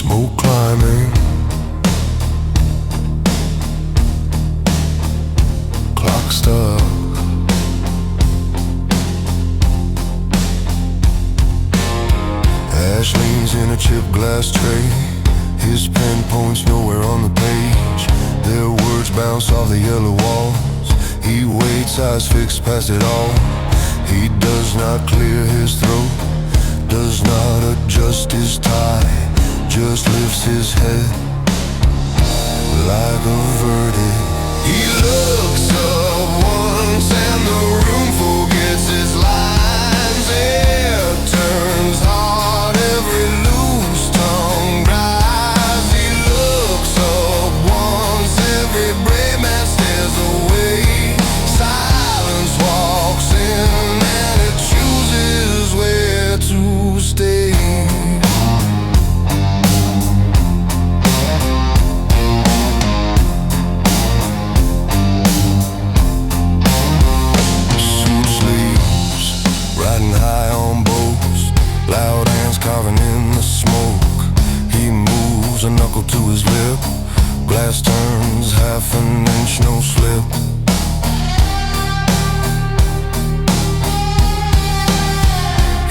Smoke climbing, clock stuck. Ash leans in a chipped glass tray. His pen points nowhere on the page. Their words bounce off the yellow walls. He waits, eyes fixed past it all. He does not clear his throat, does not adjust his tie, just lifts his head like a verdict. He looks up once and the room forgets its lines. Air turns hard, every loose tongue dries. He looks up once, every brave man stares away. Silence walks in and it chooses where to stay. Carving in the smoke, he moves a knuckle to his lip. Glass turns half an inch, no slip.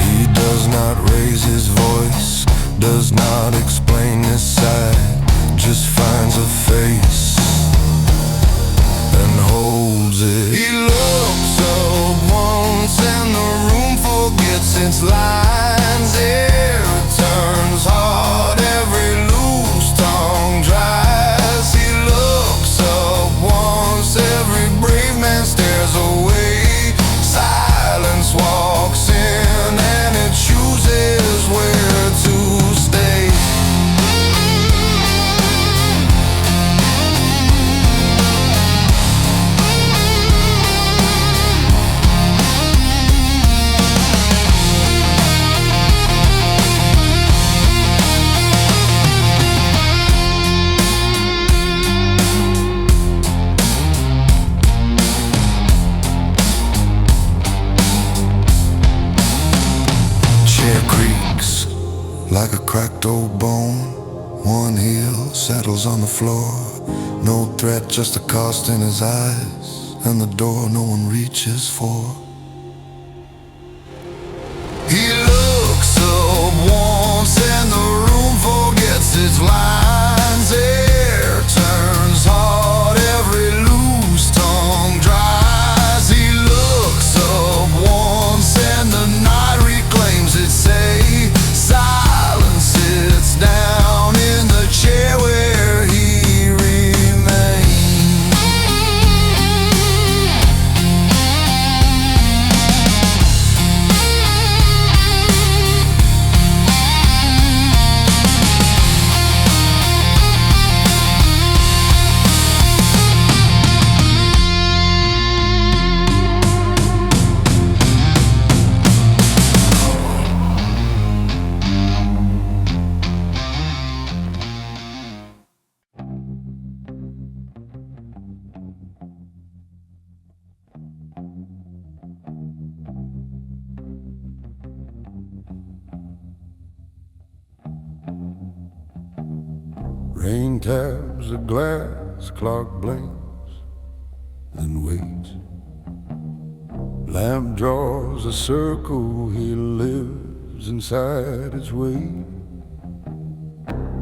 He does not raise his voice, does not explain his side, just finds a face and holds it. He looks up once and the room forgets its lines. Air turns hard, every loose tongue dries. He looks up once, every brave man stares away. Silence walks in and it chooses where to stay. Like a cracked old bone, one heel settles on the floor. No threat, just a cost in his eyes, and the door no one reaches for. He looks up once and the room forgets its lines. Air turns hard, every loose tongue dries. He looks up once and the night reclaims its say. Sits down in the chair where he remains. Rain taps a glass, clock blinks, then waits. Lamp draws a circle, he lives inside its weight.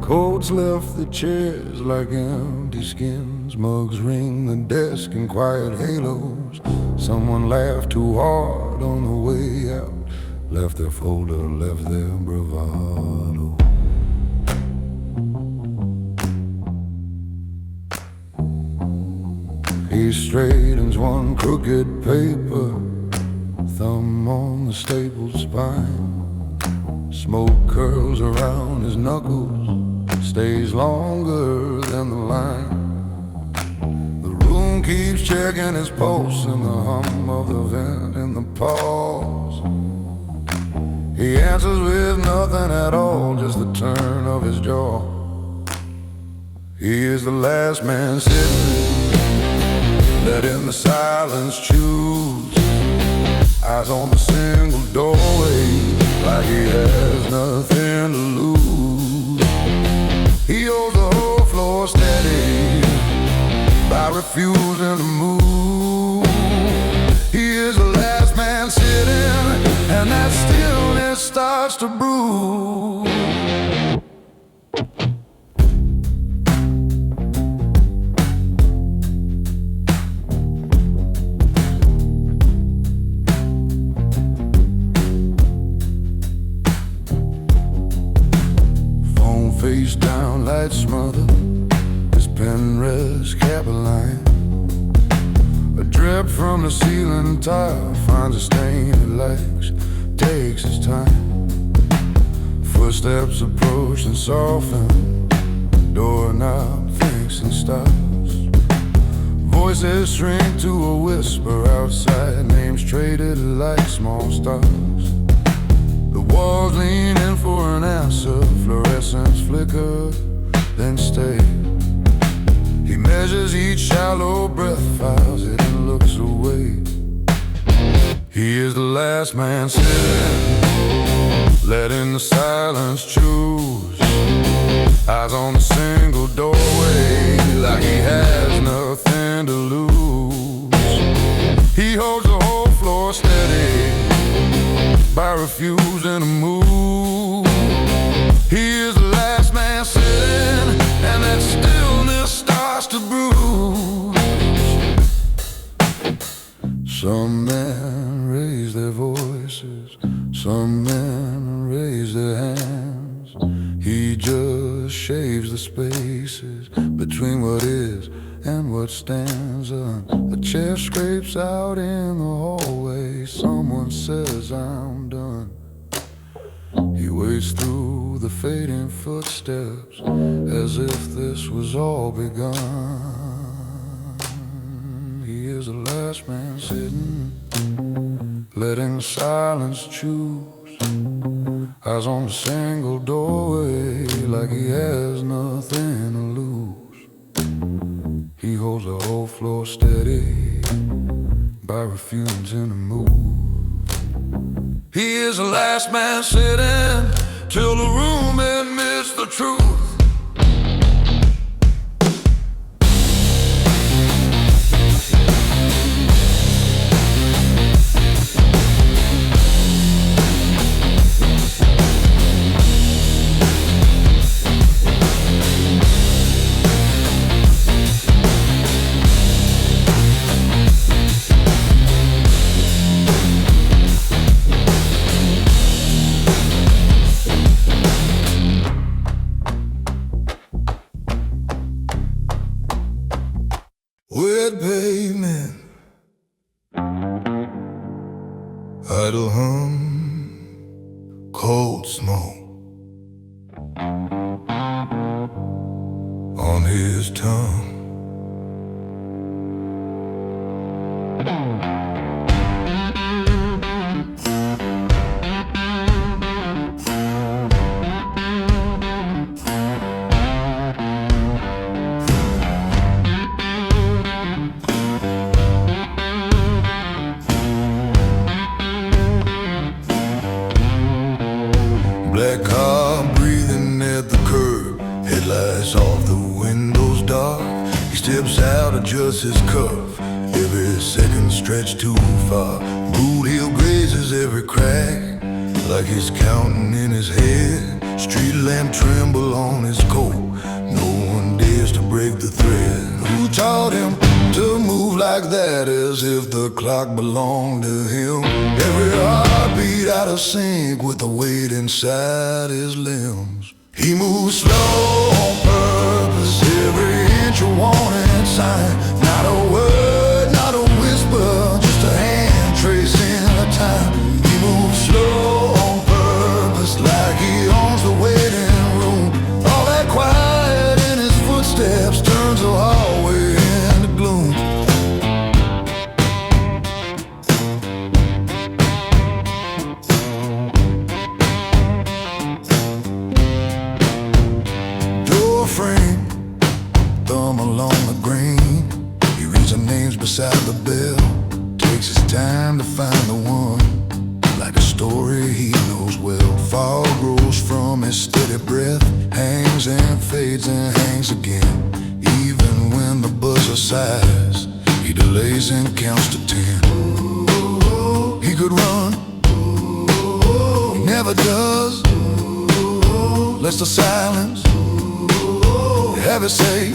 Coats left the chairs like empty skins. Mugs ring the desk in quiet halos. Someone laughed too hard on the way out. Left their folder, left their bravado. He straightens one crooked paper, thumb on the stapled spine. Smoke curls around his knuckles, stays longer than the line. The room keeps checking his pulse and the hum of the vent in the pause. He answers with nothing at all, just the turn of his jaw. He is the last man sitting, let in the silence choose. Eyes on the single doorway, like he has nothing to lose. Phone face down, light smothered, his pen rest Caroline. A drip from the ceiling tile finds a stain it likes, takes his time. Footsteps approach and soften, doorknob thinks and stops. Voices shrink to a whisper outside, names traded like small stars. The walls lean in for an answer, fluorescents flicker, then stay. He measures each shallow breath, files it and looks away. He is the last man sitting, letting the silence choose. Eyes on the single doorway, like he has nothing to lose. He holds the whole floor steady by refusing to move. He is the last man sitting, and that stillness starts to bruise. Some men raise their voices, some men raise their hands. He just shaves the spaces between what is and what stands. A chair scrapes out in the hallway, someone says I'm done. He waits through the fading footsteps as if this was all begun. He is the last man sitting, letting silence choose. Eyes on a single doorway, like he has nothing to lose. He holds the whole floor steady by refusing to move. He is the last man sitting till the room admits the truth. Wet pavement, idle hum, cold smoke on his tongue. Black car breathing at the curb, headlights off, the windows dark. He steps out, adjusts his cuff, every second stretched too far. Boot heel grazes every crack, like he's counting in his head. Street lamp tremble on his coat, no one dares to break the thread. Who taught him to move like that, as if the clock belonged to him? Every heartbeat out of sync with the weight inside his limbs. He moves slow on purpose, every inch a warning sign. Not a word, not a whisper, just a hand tracing the time. He moves slow on purpose, like he owns the waiting room. All that quiet in his footsteps turns the hallway into gloom. Door frame, thumb along the green. He reads the names beside the bell, takes his time to find the one, like a story he knows well. Fog rolls from his steady breath, hangs and fades and hangs again. Even when the buzzer sighs, he delays and counts to 10. He could run, he never does. lets the silence heavy say.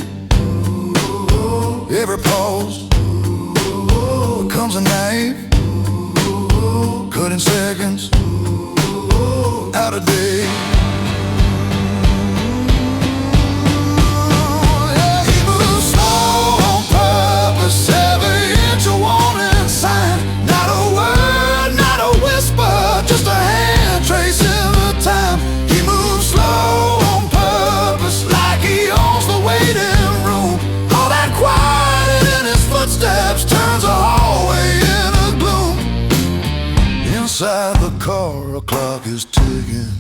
Every pause becomes a knife, cutting seconds out a day. Yeah, he moves slow on purpose, every inch a warning sign. Not a word, not a whisper, just a hand tracing the time. He moves slow on purpose, like he owns the waiting room. All that quiet in his footsteps turns a hallway into gloom. Inside the car, a clock is ticking.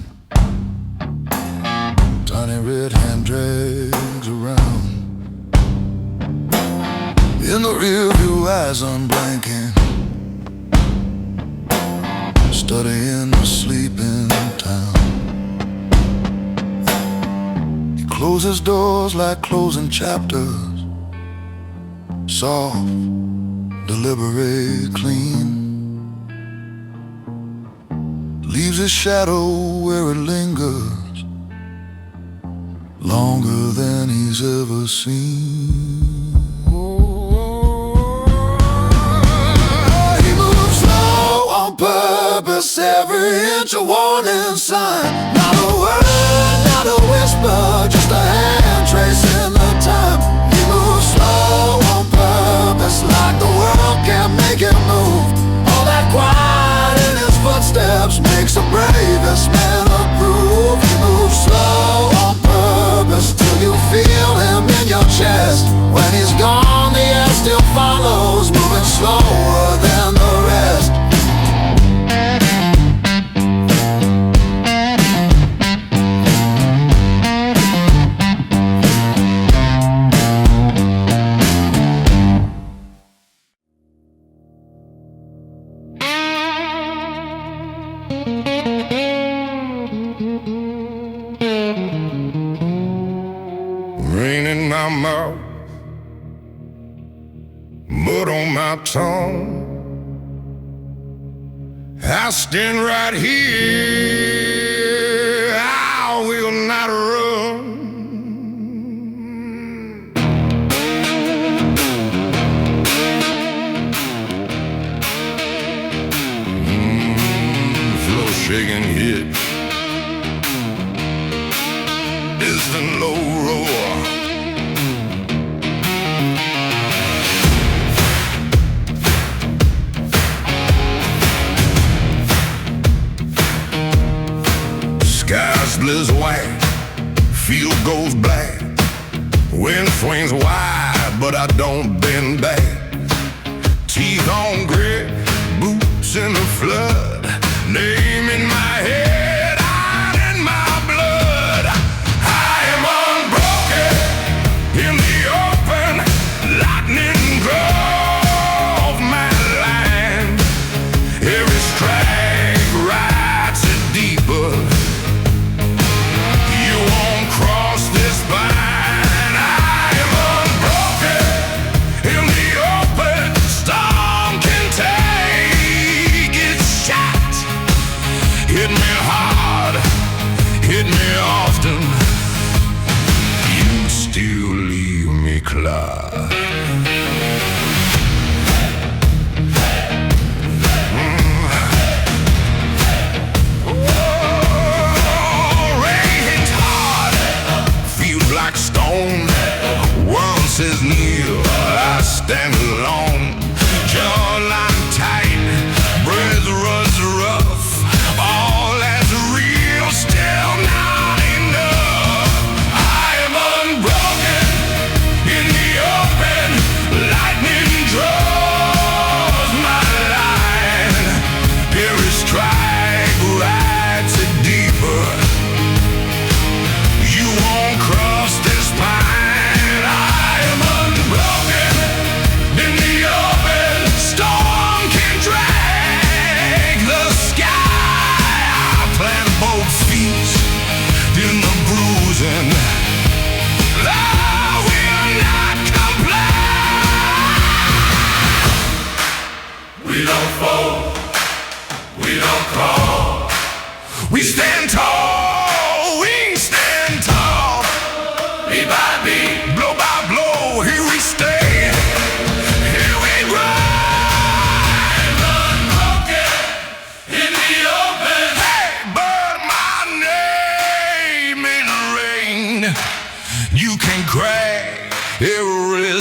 Tiny red hand drags around. In the rear view, eyes unblinking, studying the sleeping town. He closes doors like closing chapters, soft, deliberate, clean. Leaves his shadow where it lingers, longer than he's ever seen. He moves slow on purpose, every inch a warning sign. Not a word, not a whisper, just a hand tracing the time. He moves slow on purpose, like the world can't make him move. All that quiet in his footsteps makes the bravest man approve. He moves slow on purpose till you feel him in your chest. When he's gone, the air still follows, moving slower than the rest. Rain in my mouth, mud on my tongue. I stand right here, I will not run. Floor shaking hit, distant low roar. Sky splits white, field goes black. Wind swings wide, but I don't bend back. Teeth on grit, boots in the flood. Name in my head, heart in my blood. I am unbroken in the open, lightning drove my line. Every strike rides it deeper. You won't cross this line. I am unbroken in the open, storm can take its shot. Hit me hard.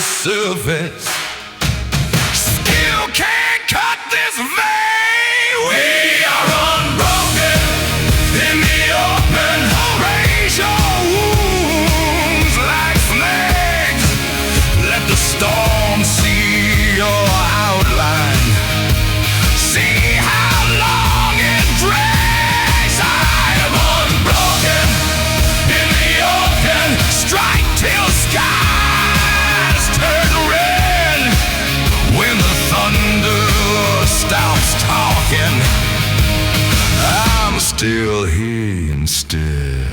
surface. Skill can't cut this vein. We are unbroken in the open. Raise your wounds like flags. Let the storm see your outline. See how long it drags. I am unbroken in the open. Strike till skies turn red. When the thunder stops talking, I'm still here instead.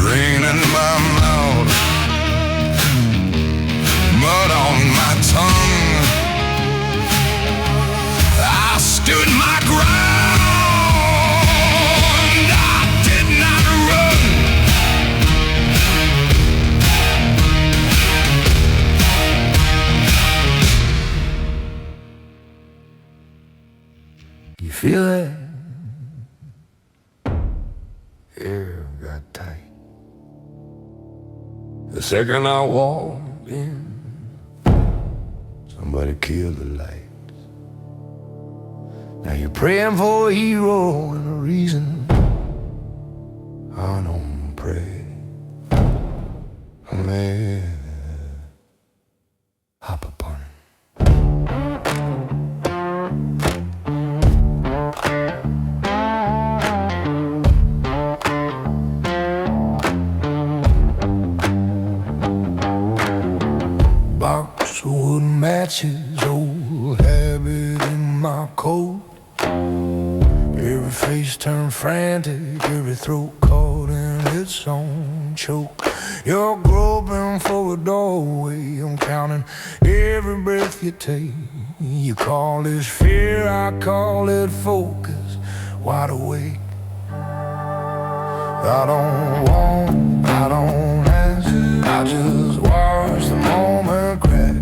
Rain in my mouth, mud on my tongue. I stood my ground. I did not run. You feel it? Air got tight. The second I walked in, somebody killed the lights. Now you're praying for a hero and a reason. I don't pray. Man, hop upon it. Box of wooden matches, old habit in my coat. Every face turned frantic, every throat caught in its own choke. You're groping for a doorway, I'm counting every breath you take. You call this fear, I call it focus, wide awake. I don't want, I don't ask, I just watch the moment crack.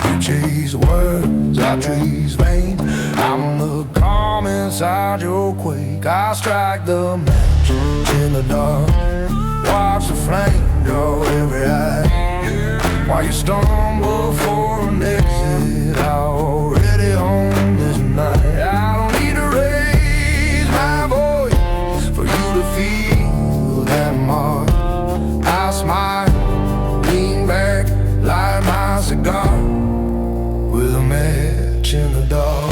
You chase words, I trace veins. I'm the calm inside your quake. I strike the match in the dark, watch the flame draw every eye. While you stumble for an exit, I already own this night. I don't need to raise my voice for you to feel that mark. I smile, lean back, light my cigar with a match in the dark.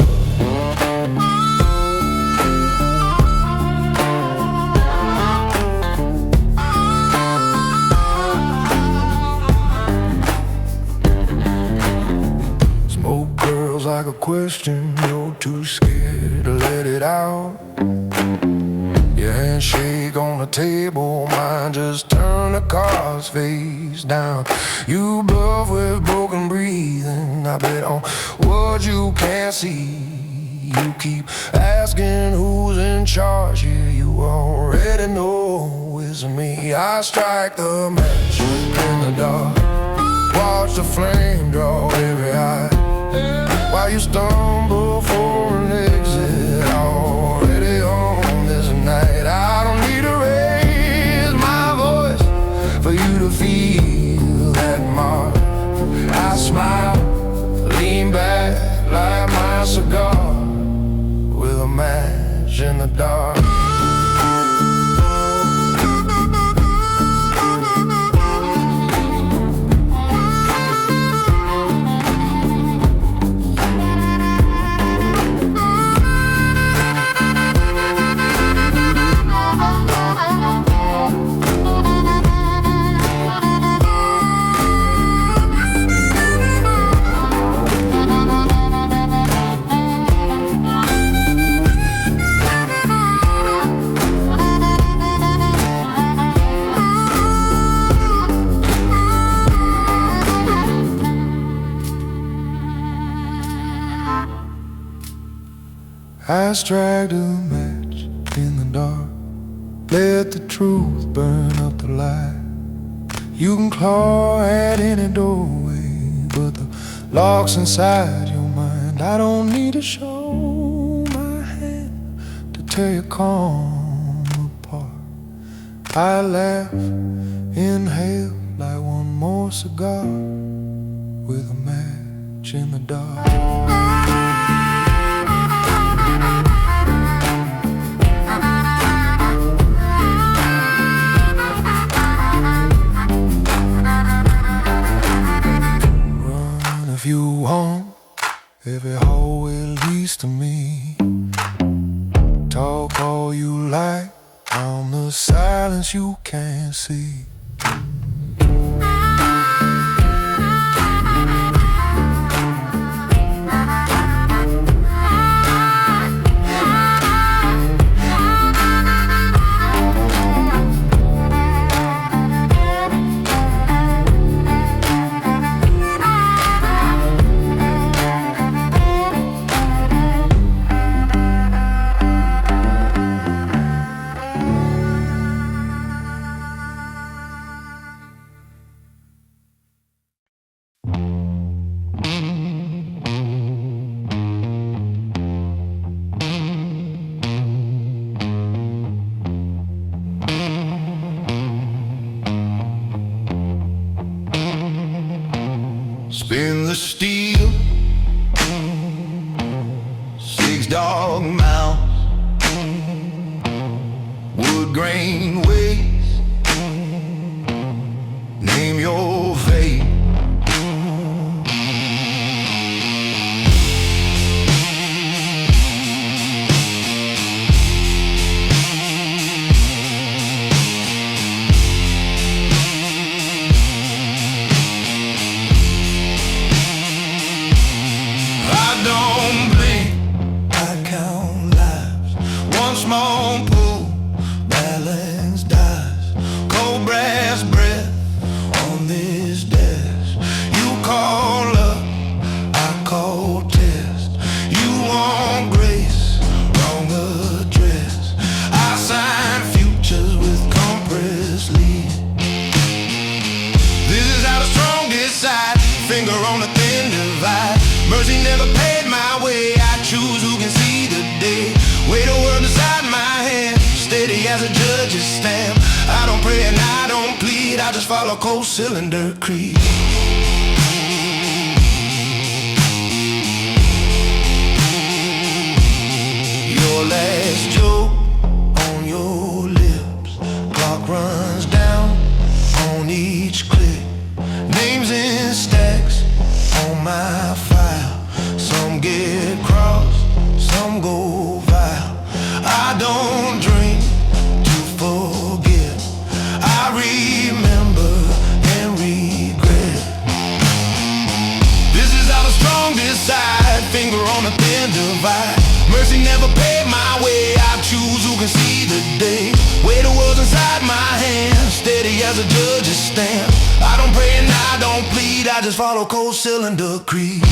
Smoke curls like a question, you're too scared to let it out. Your handshake on the table, mine just turn the cards face down. You bluff with broken breathing, I bet on what you can't see. You keep asking who's in charge here, you already know it's me. I strike the match in the dark, watch the flame draw every eye. While you stumble for an exit, I already own this night. I don't need to raise my voice for you to feel that mark. I smile, lean back, light my cigar with a match in the dark. I strike a match in the dark, let the truth burn up the light. You can claw at any doorway, but the lock's inside your mind. I don't need to show my hand to tear your calm apart. I laugh Inhale like one more cigar with a match in the dark. Run if you want, every hallway leads to me. Talk all you like, on the silence you can't see. Spin the steel, 6 dog mounts, wood grain waste, name your fate. Small pool, balance dies, cold brass breath on this desk. You call up, I call test. You want grace, wrong address. I sign futures with compressed lead. This is how the strongest side, finger on the thin divide. Mercy never paid my way, I choose who can see the day. Weight the world inside my hand, steady as a judge's stamp. I don't pray and I don't plead, I just follow cold cylinder creed. Your last joke on your lips, clock runs down on each click. Names in stacks on my file, some get crossed, some go vile. I don't drink to forget, I remember and regret. This is how the strongest side, finger on a thin divide. Mercy never paid my way, I choose who can see the day. Weight of world's inside my hand, steady as a judge's stamp. I don't pray and I don't plead, I just follow cold cylinder creed.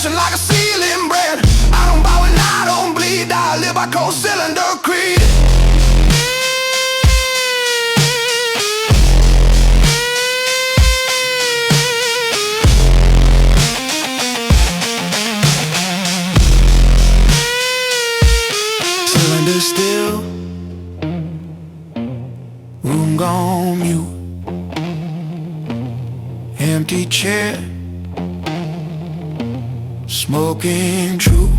Like a ceiling brand, gone mute. Empty chair, smoking true.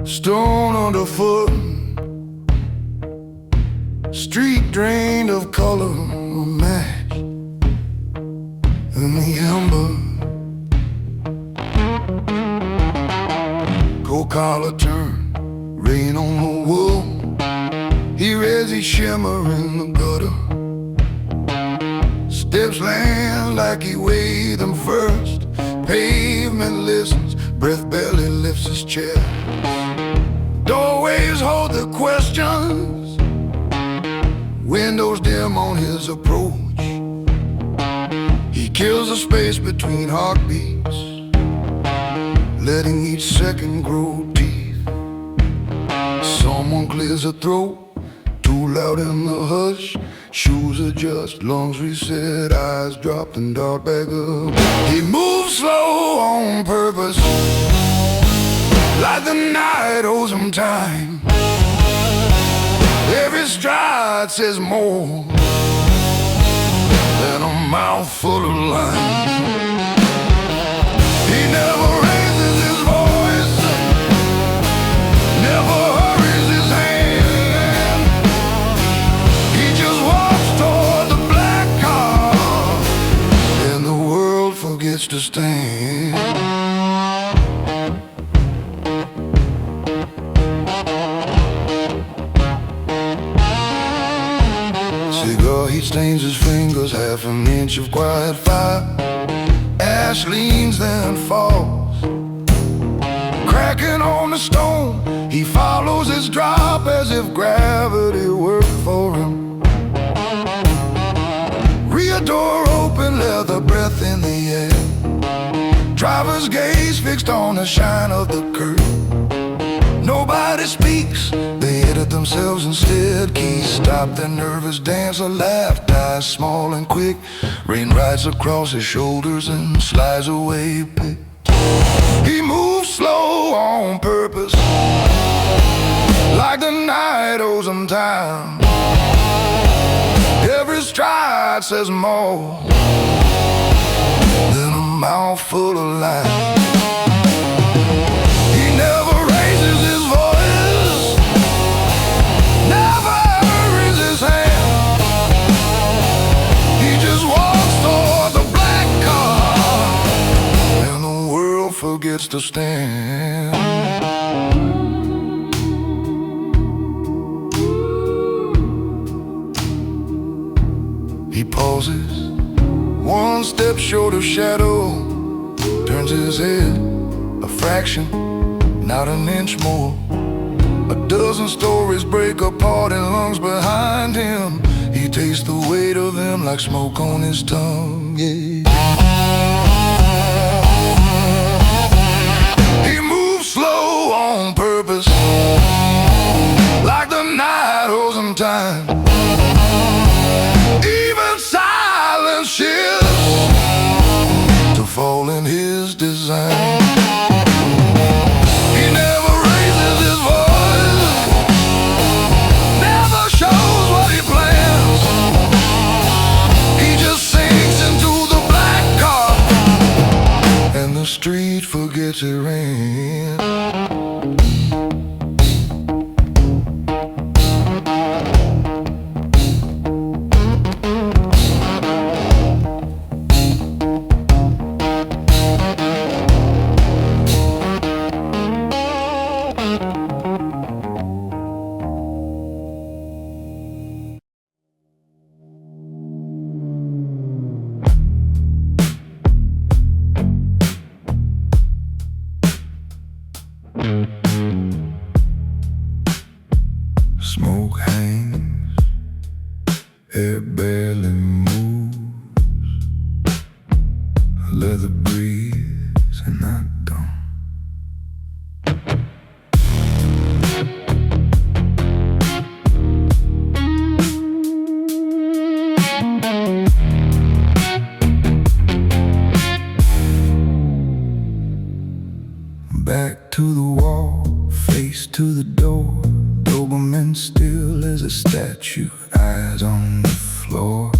Stone underfoot, street drained of color, a match in the ember. Cold collar turn, rain on the wool. Here as he shimmer in the gutter. Steps land like he weighed them first. Pavement listens, breath barely lifts his chair. Doorways hold the questions, windows dim on his approach. He kills the space between heartbeats, letting each second grow teeth. Someone clears a throat, too loud in the hush. Shoes adjust, lungs reset, eyes drop and dart back up. He moves slow on purpose, like the night owes him time. Every stride says more than a mouthful of lines. He never raises his voice, never hurries his hand. He just walks toward the black car, and the world forgets to stand. Cigar heat stains his fingers, half an inch of quiet fire. Ash leans then falls, cracking on the stone. He follows its drop as if gravity worked for him. Rear door open, leather breath in the air. Driver's gaze fixed on the shine of the curtain. Nobody speaks, they edit themselves instead. Keys stop their nervous dance, a laugh dies small and quick. Rain rides across his shoulders and slides away picked. He moves slow on purpose, like the night owes him time. Every stride says more than a mouthful of lies. He never raises his voice, never hurries his hand. He just walks toward the black car, and the world forgets to stand. He pauses, one step short of shadow, turns his head a fraction, not an inch more. A dozen stories break apart in lungs behind him. He tastes the weight of them like smoke on his tongue, yeah. He moves slow on purpose, like the night owes him time. Even silence shifts to fall in his design. He never raises his voice, never shows what he plans. He just sinks into the black car, and the street forgets it rained. Air barely moves, leather breeze, and I don't. Back to the wall, face to the door. Doberman still as a statue, eyes on the floor.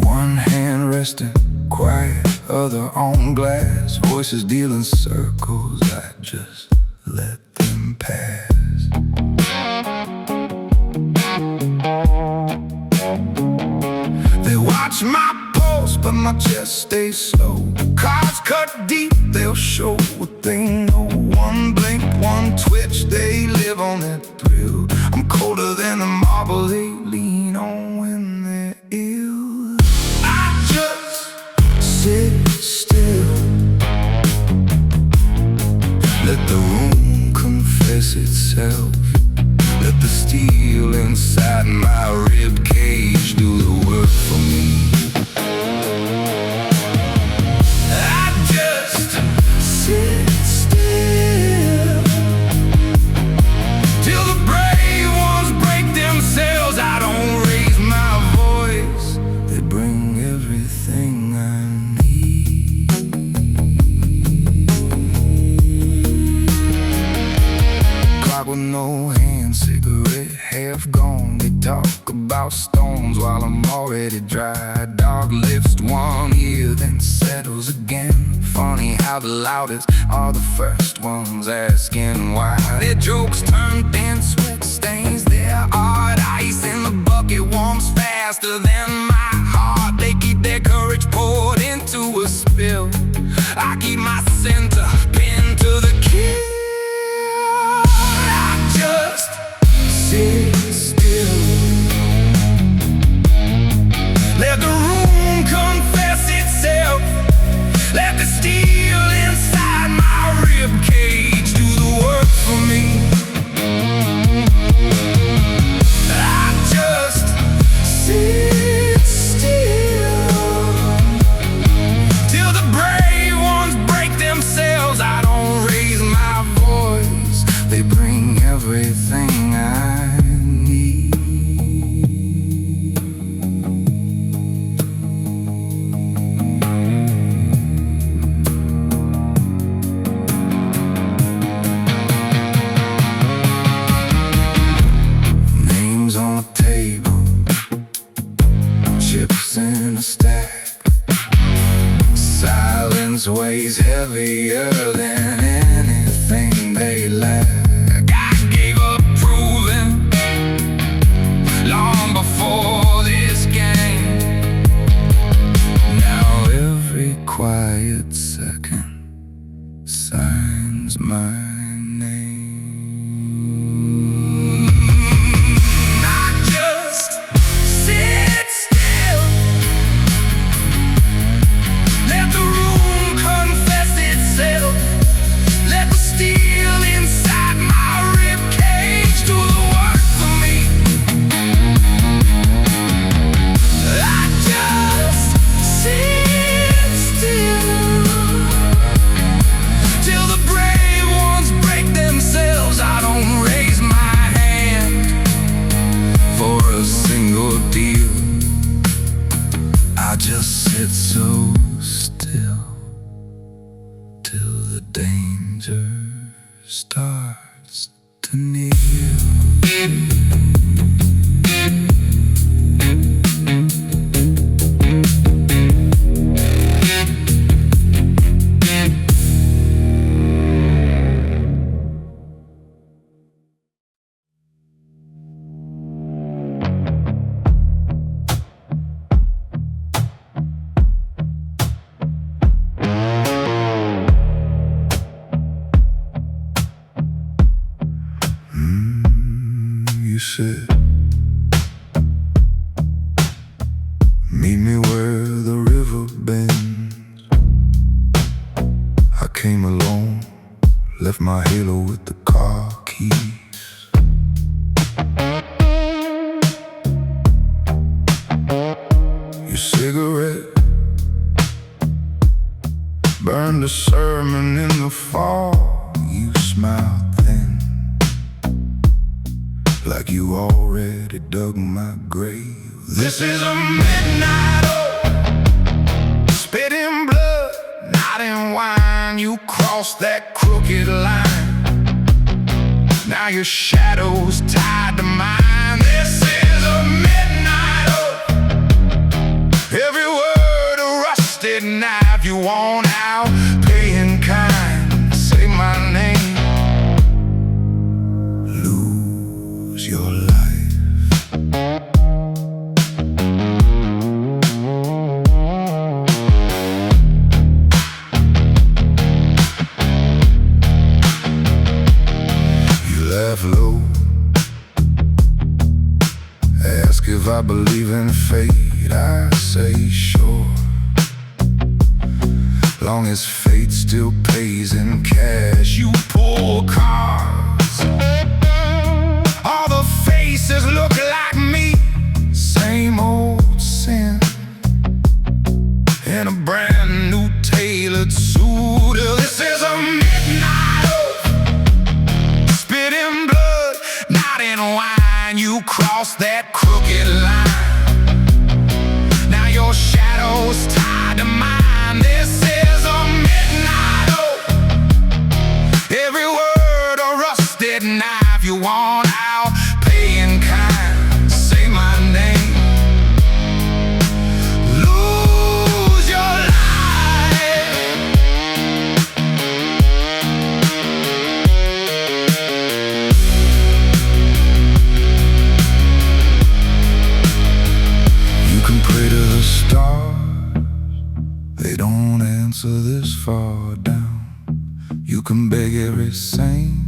One hand resting, quiet, other on glass. Voices dealing circles, I just let them pass. They watch my pulse, but my chest stays slow. Cards cut deep, they'll show what they know. One blink, one twitch, they live on that thrill. I'm colder than the marble they lean on when they're ill. I just sit still, let the room confess itself. Let the steel inside my rib cage do the work for me. With no hand, cigarette half gone. They talk about stones while I'm already dry. Dog lifts one ear, then settles again. Funny how the loudest are the first ones asking why. Their jokes turn thin, sweat stains their art. Ice in the bucket warms faster than my heart. They keep their courage poured into a spill. I keep my center pinned to the kill. Sit still, let the room confess itself. Let the steel inside my rib cage do the work for me. I just sit still till the brave ones break themselves. I don't raise my voice, they bring everything I need. Names on the table, chips in a stack. Silence weighs heavier than anything they lack. Before this game, now every quiet second signs my name. I just sit still, let the room confess itself. Let the steel inside my rib cage do the work for me. Sit still till the brave ones break themselves. I don't raise my hand for a single deal. I just sit so still till the danger starts to kneel. You said, meet me where the river bends. I came alone, left my halo with the car key. you already dug my grave. This is a midnight oil, spitting blood, not in wine. You crossed that crooked line, now your shadow's tied to mine. This is a midnight oil, every word a rusted knife. You want out, paying kind, say my name, lose your life. Laugh low, ask if I believe in fate. I say sure, long as fate still pays in cash. You pull cards, all the faces look like me. Same old sin in a brand new tailored suit. This is a midnight oath, spitting blood, not in wine. You crossed that crooked line, now your shadow's tied to mine. This is a midnight oath, every word a rusted knife. You want out, paying kind, say my name, lose your life. You can pray to the stars, they don't answer this far down. You can beg every saint,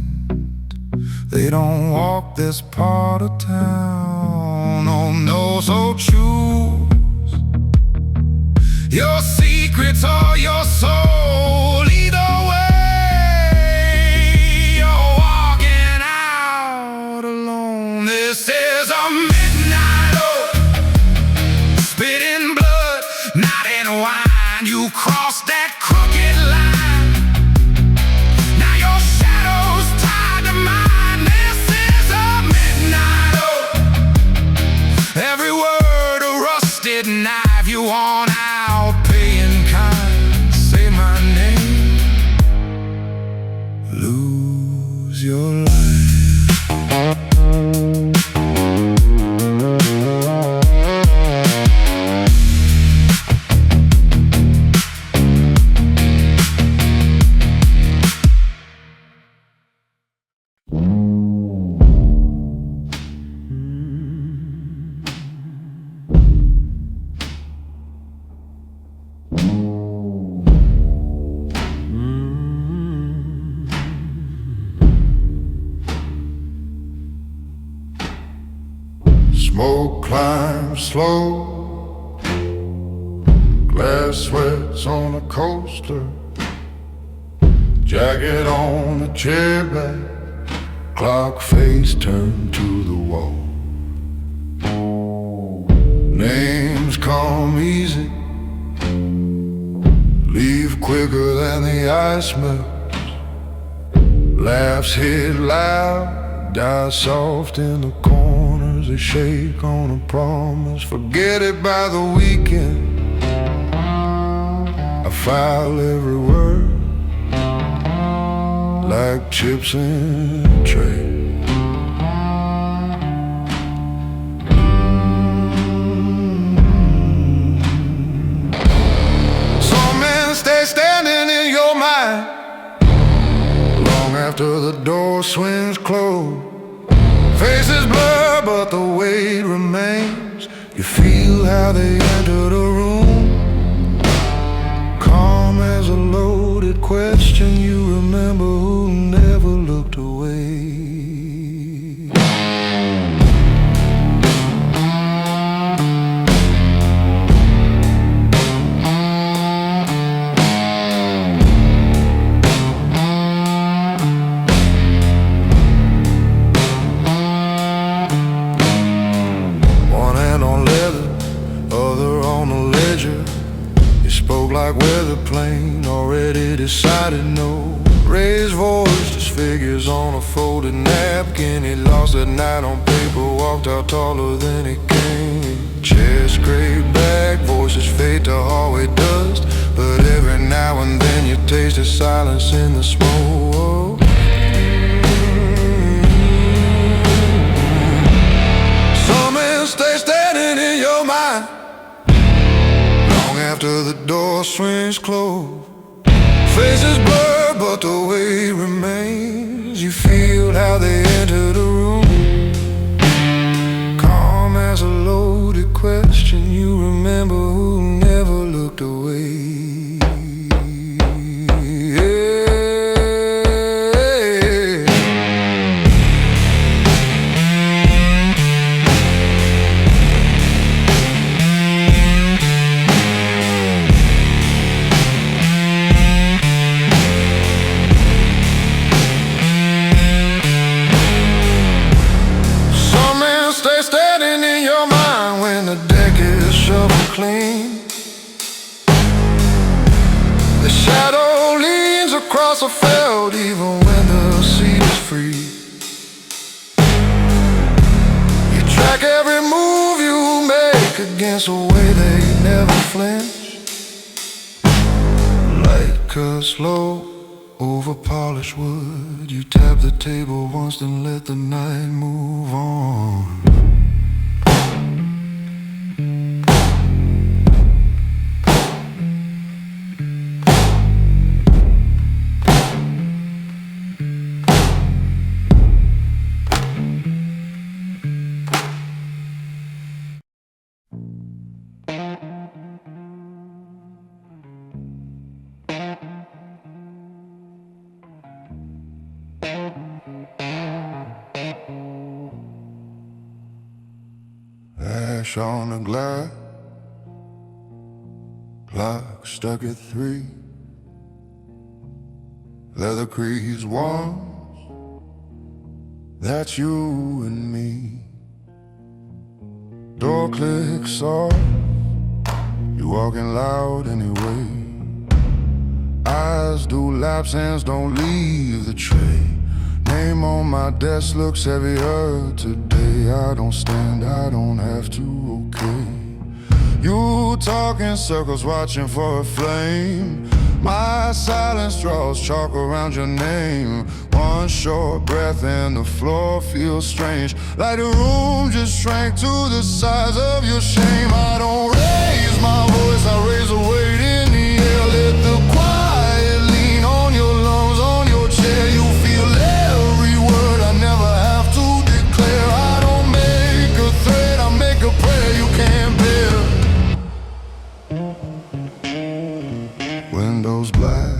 they don't walk this part of town. Oh no, so choose your secrets or your soul. Either way, you're walking out alone. This is a midnight oath, spitting blood, not in wine. You crossed that crooked line, now your shadow's tied to mine. This is a midnight oath, every word a rusted knife. You want out, paying kind, say my name, lose your life. Smoke climbs slow, glass sweats on a coaster, jacket on a chair back, clock face turned to the wall. Names come easy, leave quicker than the ice melts. Laughs hit loud, die soft in the corners. They shake on a promise, forget it by the weekend. I file every word like chips in a tray. Some men stay standing in your mind long after the door swings closed. Faces blur, but the weight remains. You feel how they enter the room, calm as a loaded question. You remember who never looked away. Like weather plane, already decided no. Raised voice just figures on a folded napkin. He lost at night on paper, walked out taller than he came. Chairs scrape back, voices fade to hallway dust, but every now and then you taste the silence in the smoke. Some men stay standing in your mind long after the door swings closed. Faces blur, but the way remains. You feel how they enter the room, calm as a loaded question. You remember who never looked away. Clean. The shadow leans across a field even when the sea is free. You track every move you make against the way they never flinch. Like a slow over polished wood, you tap the table once then let the night move on. Ash on the glass, clock stuck at 3. Leather crease walls, that's you and me. Door clicks soft, you walking loud anyway. Eyes do laps, hands don't leave the tray. Name on my desk looks heavier today. I don't stand, I don't have to, okay. You talk in circles watching for a flame. My silence draws chalk around your name. One short breath and the floor feels strange, like the room just shrank to the size of your shame. I don't raise my voice, I raise a weight in the air. Let the quiet lean on your lungs, on your chair. You feel every word I never have to declare. I don't make a threat, I make a prayer you can't bear. Windows black,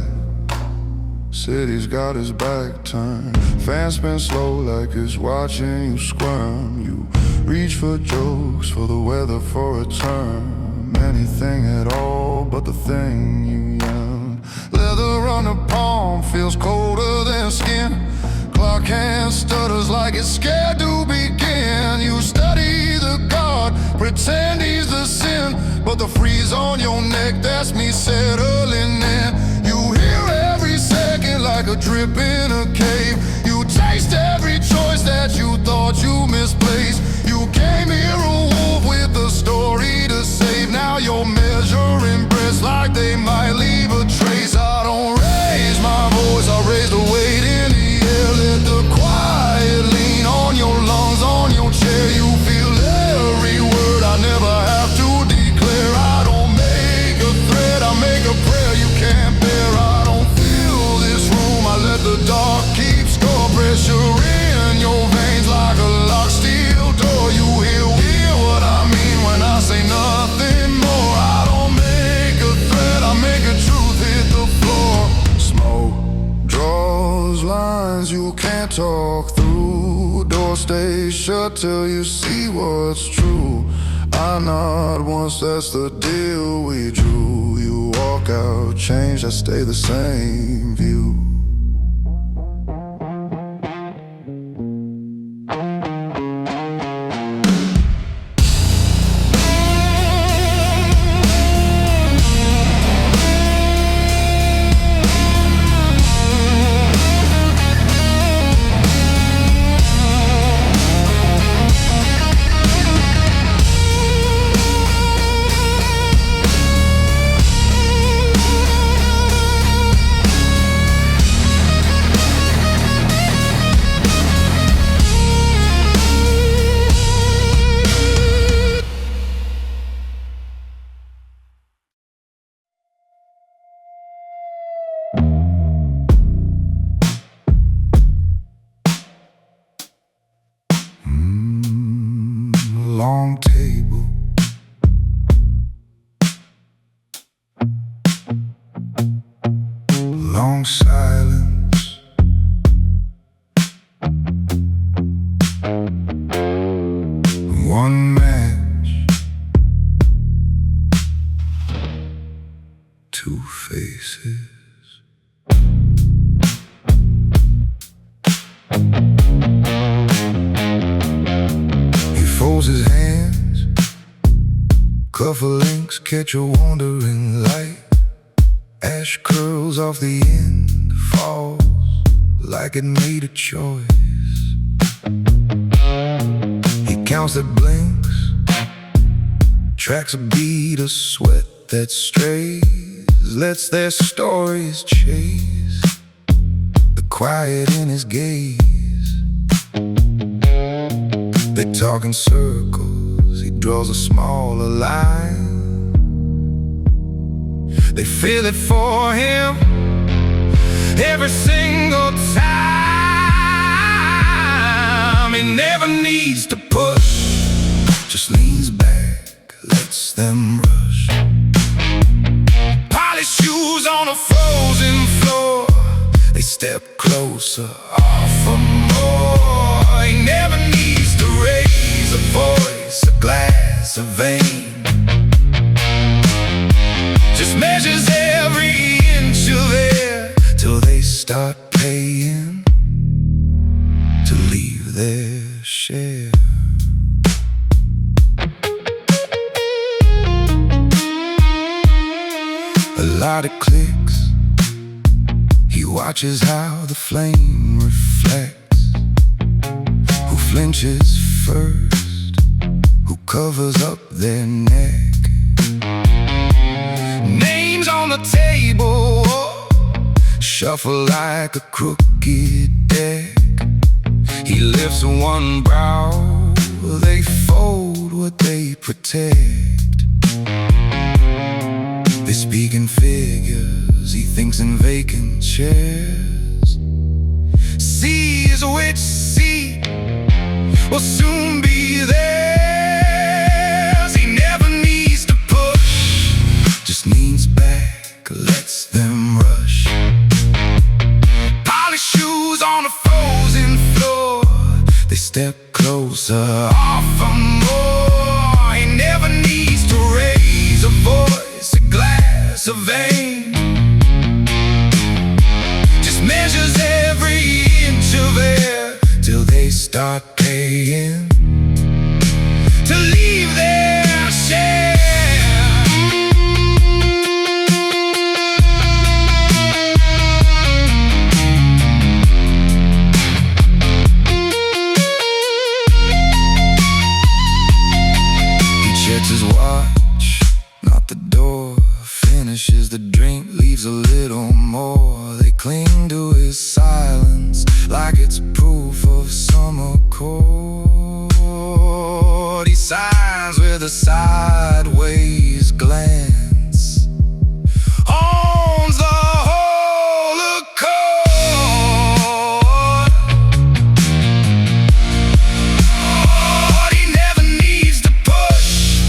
city's got his back turned. Fan spin slow like it's watching you squirm. You reach for jokes, for the weather, for a term. Anything at all but the thing you yearn. Leather on the palm feels colder than skin. Clock hand stutters like it's scared to begin. You study the God, pretend he's the sin, but the freeze on your neck, that's me settling in. You hear every second like a drip in a cave. You taste every choice that you thought you misplaced. You came here a wolf with a story to save. Now you're measuring breaths like they might leave a trace. I don't raise my voice, I raise the weight in the air. Let the quiet lean on your lungs, on your chair. You feel every word I never have to declare. I don't make a threat, I make a prayer you can't bear. I don't fill this room, I let the dark keep score. Pressure in your veins like a locked steel door. You hear what I mean when I say nothing more. I don't make a threat, I make a truth hit the floor. Smoke draws lines you can't talk through. Door stays shut till you see what's true. I nod once, that's the deal we drew. You walk out, change, I stay the same view. long table. Long silence. One match. Two faces. He folds his hands. Cufflinks catch a wandering light. Ash curls off the end, falls like it made a choice. He counts the blinks, tracks a bead of sweat that strays, lets their stories chase the quiet in his gaze. They talk in circles, he draws a smaller line. They feel it for him every single time. He never needs to push, just leans back, lets them rush. Polished shoes on a frozen floor, they step closer, offer more. He never needs to raise a voice, a glass, a vein. Just measures every inch of air till they start paying to leave their share. A lot of clicks. He watches how the flame reflects. Who flinches first? Who covers up their neck? Names on the table shuffle like a crooked deck. He lifts one brow, they fold what they protect. They speak in figures, he thinks in vacant chairs. Sees which seat will soon be theirs. He never needs to push, just leans back, lets them rush. Polished shoes on a frozen floor, they step closer, offer more. He never needs to raise a voice, a glass, a vein. Just measures every inch of air till they start paying to leave their share. Checks his watch, not the door. Finishes the drink, leaves a little more. They cling to his silence like it's proof of some accord. He signs with a sideways glance, owns the whole accord. He never needs to push,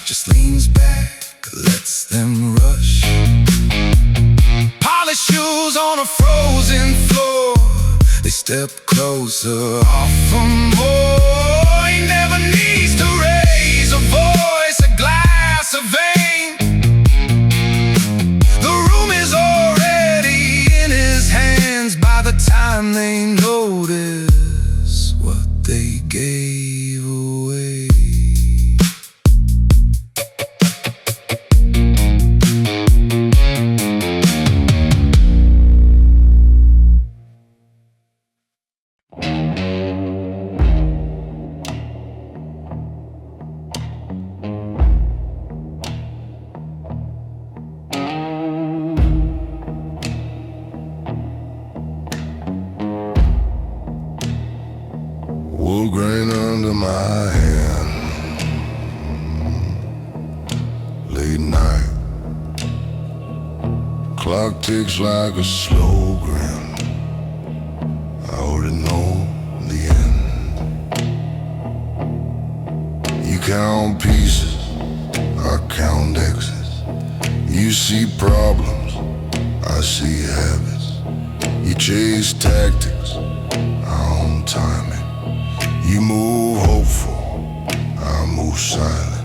just leans back, lets them rush. Polished shoes on a frozen floor, they step closer, offer more. He never needs to raise a voice, a glass, a vein. The room is already in his hands by the time they notice what they gave away. Wood grain under my hand. Late night, clock ticks like a slow grin. I already know the end. You count pieces, I count exits. You see problems, I see habits. You chase tactics, I own timing. You move hopeful, I move silent.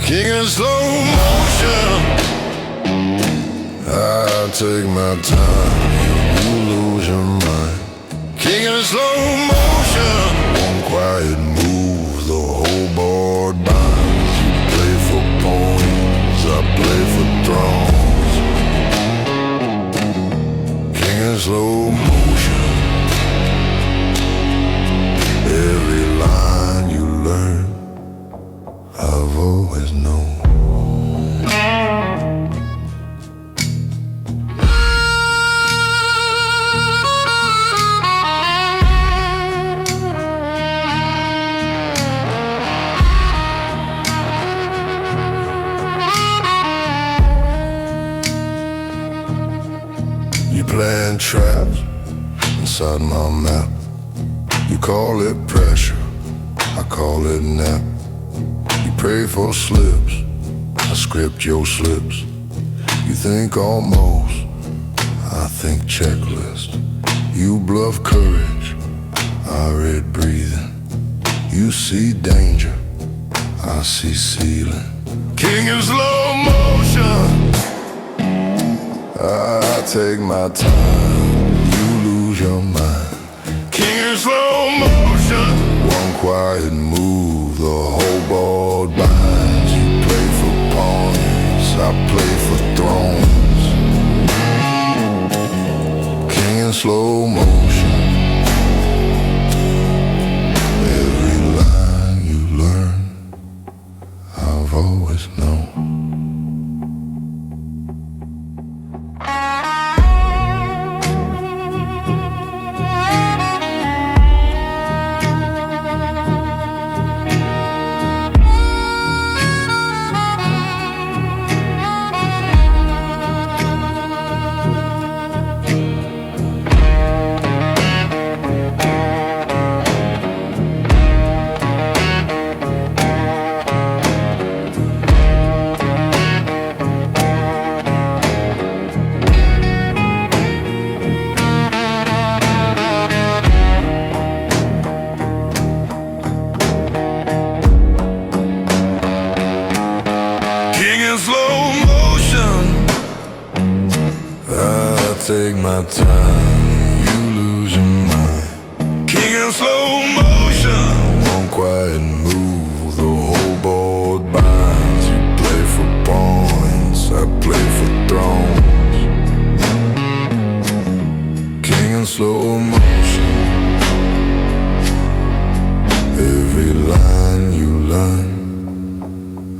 King in slow motion, I take my time, you lose your mind. King in slow motion, one quiet move, the whole board binds. You play for pawns, I play for thrones. King in slow motion, every line you learn, I've always known. You plant traps inside my map. You call it pressure, I call it nap. You pray for slips, I script your slips. You think almost, I think checklist. You bluff courage, I read breathing. You see danger, I see ceiling. King in slow motion, I take my time, you lose your mind. King in slow motion, one quiet move, the whole board binds. You play for pawns, I play for thrones. King in slow motion, every line you learn, I've always known. Slow motion, I take my time, you lose your mind. King in slow motion, one quiet move, the whole board binds. You play for pawns, I play for thrones. King in slow motion, every line you learn,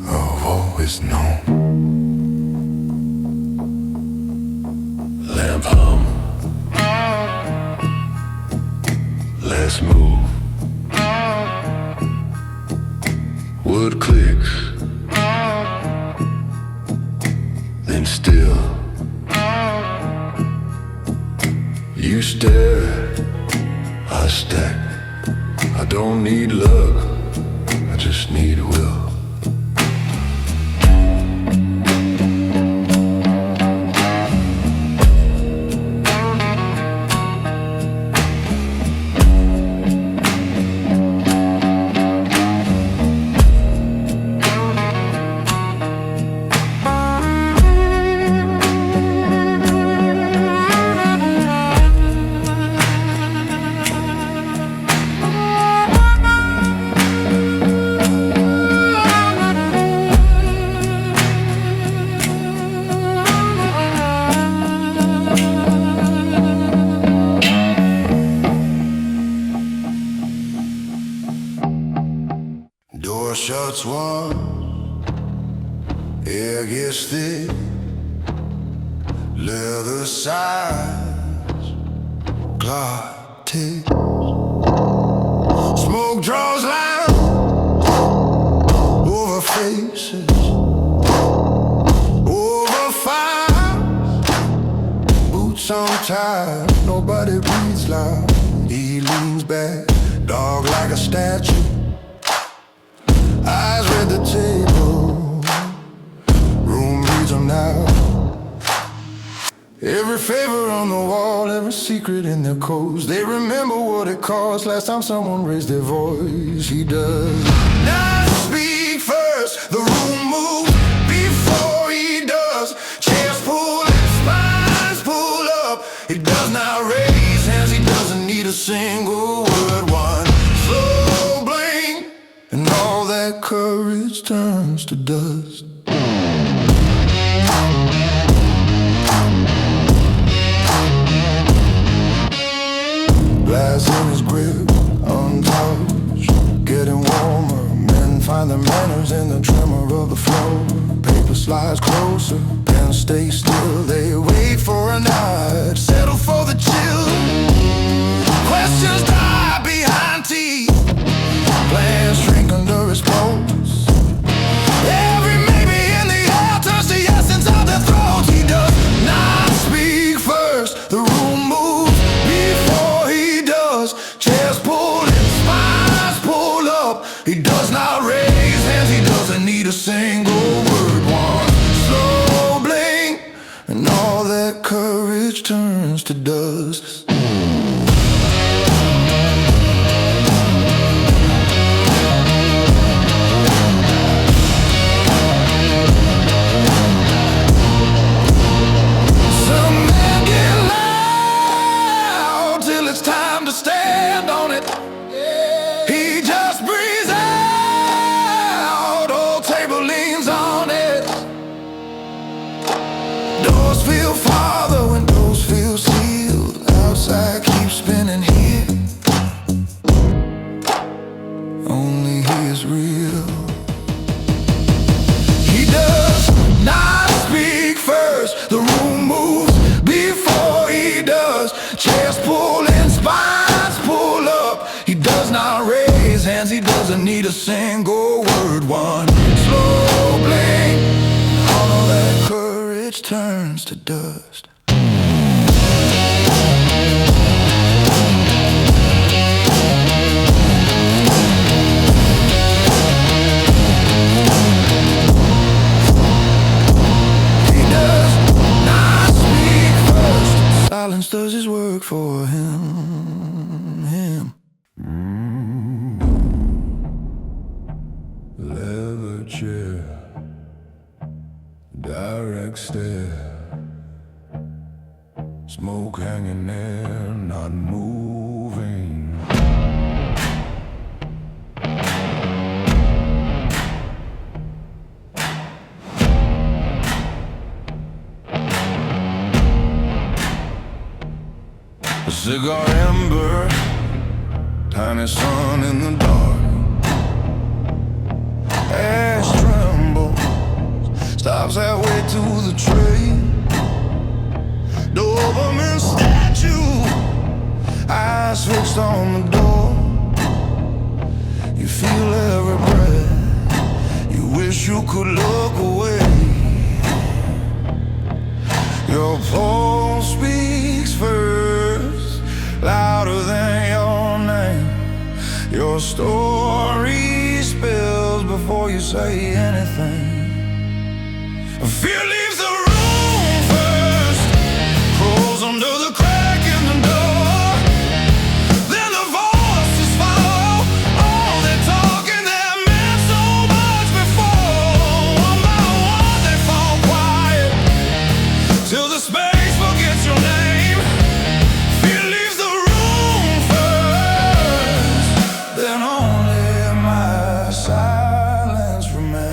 I've always known. Lamp hum, let's move. Wood clicks, then still. You stare, I stack. I don't need luck, I just need will. Door shuts once, air gets thick, leather sides, clock ticks, smoke draws loud. tired, nobody breathes loud. He leans back, dog like a statue. Eyes read the table, room reads them now. Every favor on the wall, every secret in their codes. They remember what it cost last time someone raised their voice. He does not speak first, the room moves before he does. Chairs pull and spines pull up. He does not raise hands, he doesn't need a single word. One slow blink, and all that courage turns to dust. Glass in his grip, untouched, getting warmer. Men find their manners in the tremor of the floor. Paper slides closer, pens stay still. They wait for a nod, settle for the chill. Questions die behind teeth, plans shrink under his clothes. Every maybe in the air turns to yes inside their throats. He does not speak first, the room moves before he does. Chairs pull and spines pull up. He does not raise hands, he doesn't need a single word. One slow blink, and all that courage turns to dust. Stand on it. He just breathes out. Old table leans on it. Doors feel farther when doors feel sealed. Outside keeps spinning here. Only he is real. He does not speak first. The room moves before he does. Chairs pull and spines pull up. He does not raise hands, he doesn't need a single word. One slow blink, all that courage turns to dust. He does not speak first. Silence does his work for him. Leather chair, direct stare, smoke hanging there, not moving. A cigar ember, tiny sun in the dark. Ash trembles, stops halfway to the train. Doberman statue, eyes fixed on the door. You feel every breath, you wish you could look away. Your pulse speaks first, louder than your name. Your story spills before you say anything. Fear leaves the room first, crawls under the crack in the door. Then the voices follow, all that talking that meant so much before. One by one they fall quiet, till the space forgets your name. Fear leaves the room first, then only my silence remains.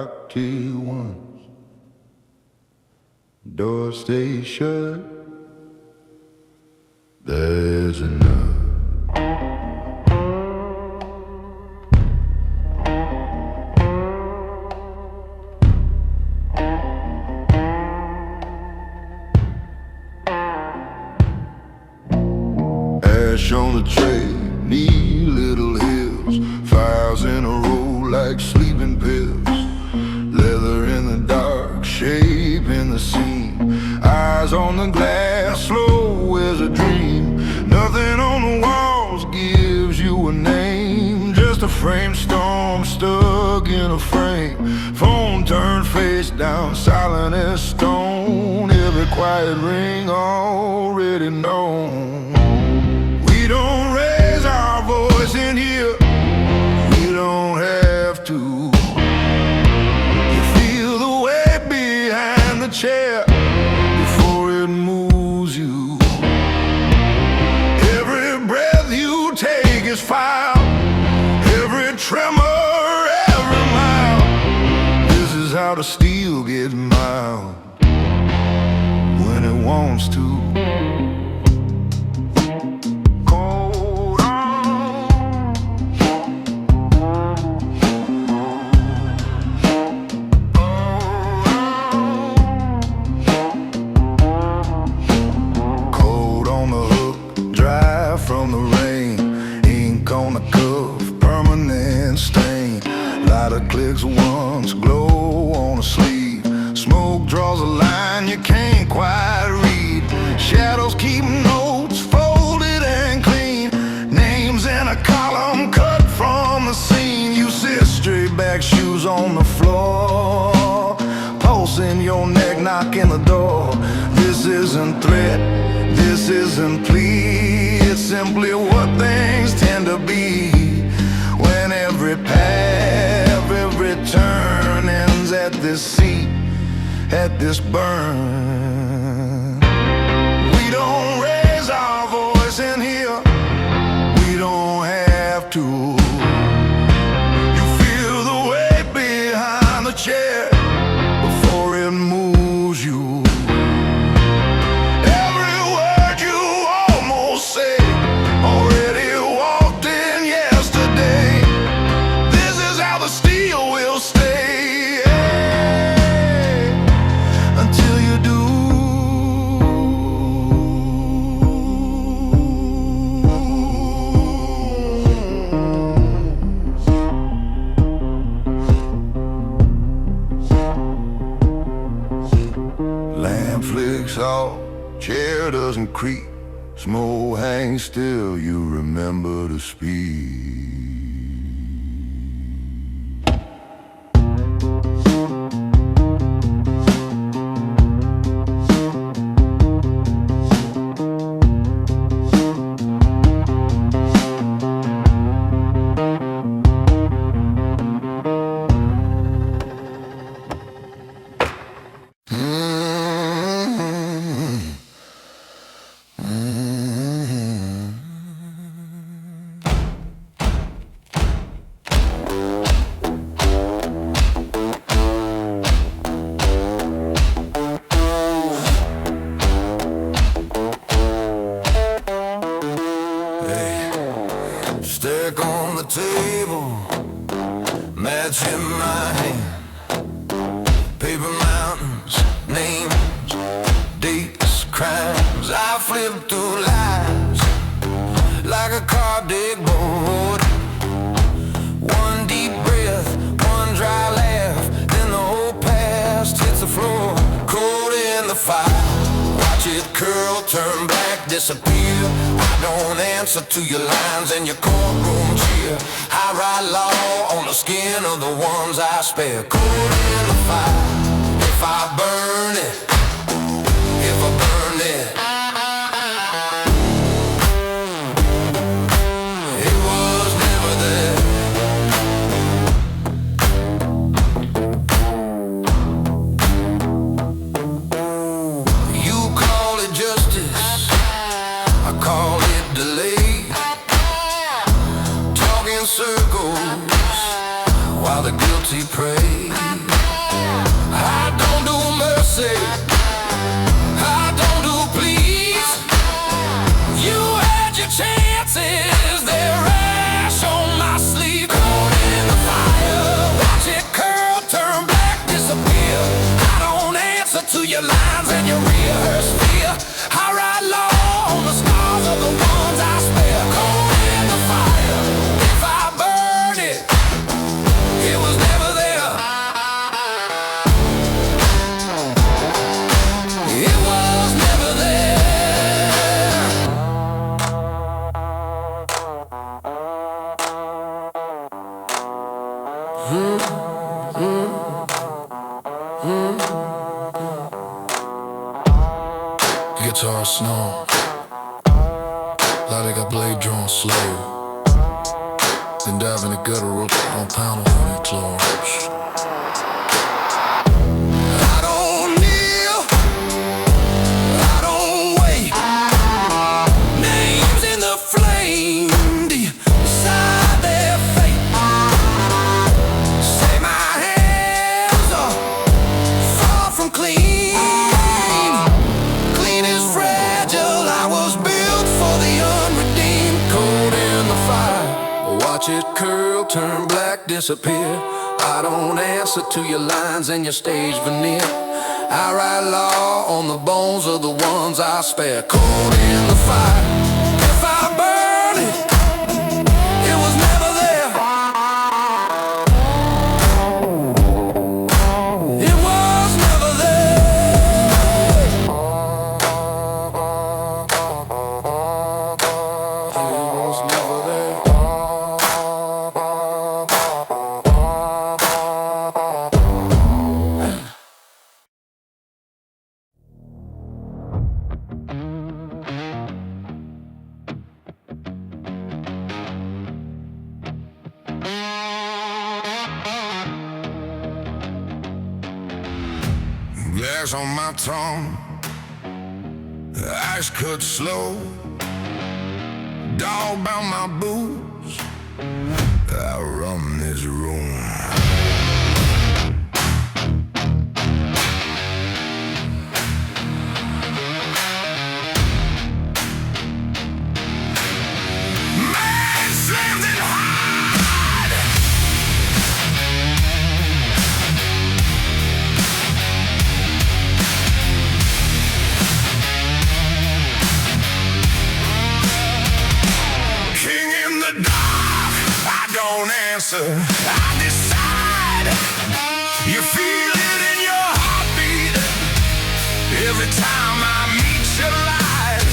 locked here once. Door stays shut. There's enough. Ash on the tray, neat little hills, files in a row like sleeping pills. Leather in the dark, shape in the seam, eyes on the glass, slow as a dream. Nothing on the walls gives you a name, just a frame storm stuck in a frame. Phone turned face down, silent as stone, every quiet ring already known. We don't raise our voice in here, we don't have to. You feel the weight behind the chair before it moves you. Every breath you take is fire, every tremor, every mile. This is how the steel gets mild when it wants to. From the rain, ink on the cuff, permanent stain. Lighter clicks once, glow on a sleeve. Smoke draws a line you can't quite read. Shadows keep notes folded and clean. Names in a column cut from the scene. You sit straight back, shoes on the floor, pulse in your neck, knocking the door. This isn't threat, this isn't plea, it's simply what things tend to be. When every path, every turn ends at this seat, at this burn. We don't raise our voice in here, we don't have to. You feel the weight behind the chair before it moves you. Lamp flicks off, chair doesn't creak, smoke hangs still, you remember to speak. Stack on the table, match in my hand. Paper mountains, names, dates, crimes. I flip through lives like a card deck board. One deep breath, one dry laugh, then the whole past hits the floor. Cold in the fire, watch it curl, turn back, disappear. I don't answer to your lines and your courtroom cheer. I write law on the skin of the ones I spare. Cold in the fire, if I burn it, if I burn it. It was never there. You call it justice, I call it delay. Talk in circles while the guilty pray. Guitar snow, like I got blade drawn slow. Then dive in the gutter, rope on pound of honey clothes. I don't kneel, I don't wait. Names in the flame, beside their fate. Say my hands are far from clean. Watch it curl, turn black, disappear. I don't answer to your lines and your stage veneer. I write law on the bones of the ones I spare. Cold in the fire, if I burn it, it was never there. It was never there. It was never there. Glass on my tongue, ice cut slow. Dog bout my boots, I run this room. Man slammed it hard. King in the dark, I don't answer, I decide. You feel it in your heartbeat every time I meet your lies.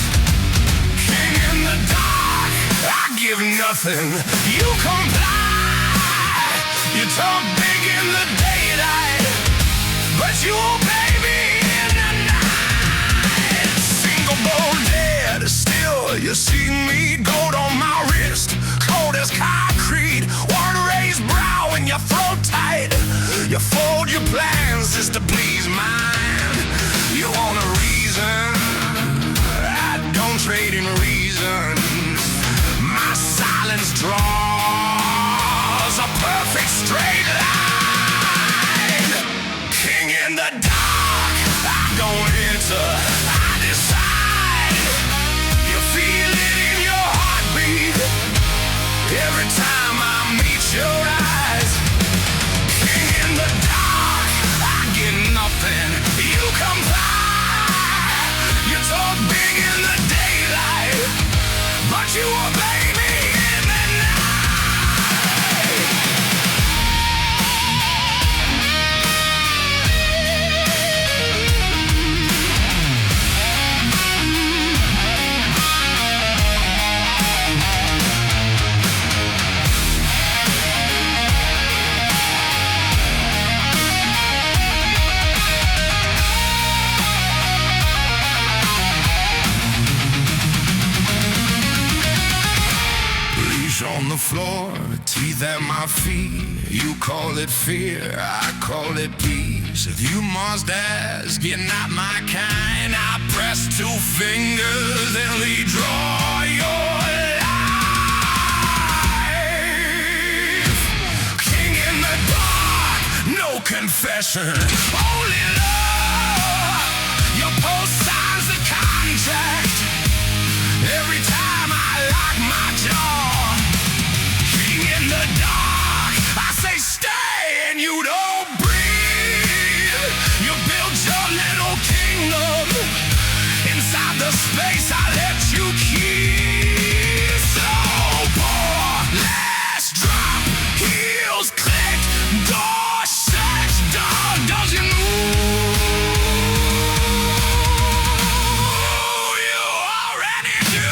King in the dark, I give nothing, you comply. You talk big in the daylight, but you obey me in the night. Single bone dead, still you see me. Gold on my wrist, cold as concrete. One raised brow and your throat tight. You fold your plans just to please mine. You want a reason, I don't trade in reasons. My silence draws a perfect straight line. King in the dark, I don't enter, I decide. You feel it in your heartbeat every time I meet your eyes. King in the dark, I get nothing, you comply. You talk big in the daylight, but you obey me in the night. Leash on the floor, teeth at my feet. You call it fear, I call it peace. If you must ask, you're not my kind. I press two fingers and lead draw your life. King in the dark, no confession, only love. Your post signs the contract every time I lock my jaw. King in the dark, I say stay and you don't breathe. You built your little kingdom inside the space I let you keep. So poor, last drop, heels clicked, door shut, dog doesn't move. You already do.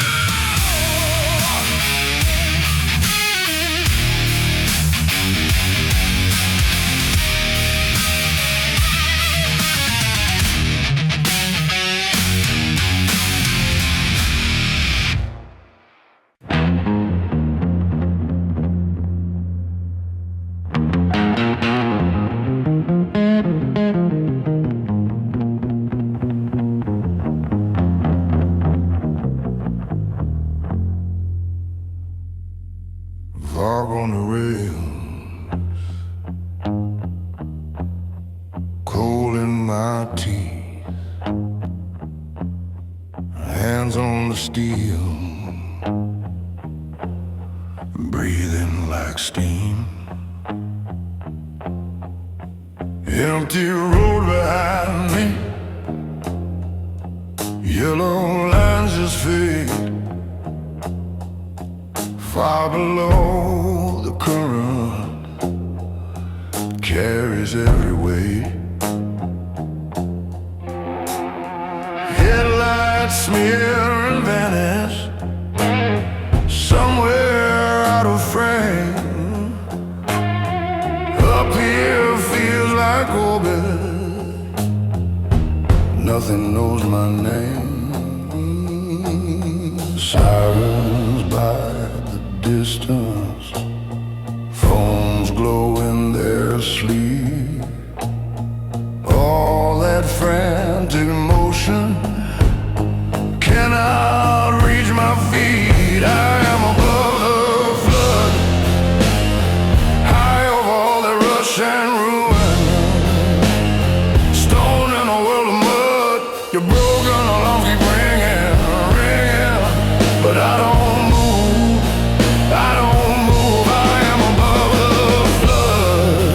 my teeth, hands on the steel, breathing like steam. Empty road behind me, yellow lines just fade. Far below the current carries every weight. Headlights smear and vanish somewhere out of frame. Up here feels like orbit, nothing knows my name. Sirens by the distance, phones glow in their sleep. All that frantic motion cannot reach my feet. I am above the flood, high over all the rush and ruin. Stone in a world of mud, you're broken, alarms keep ringing, ringing. But I don't move, I don't move. I am above the flood,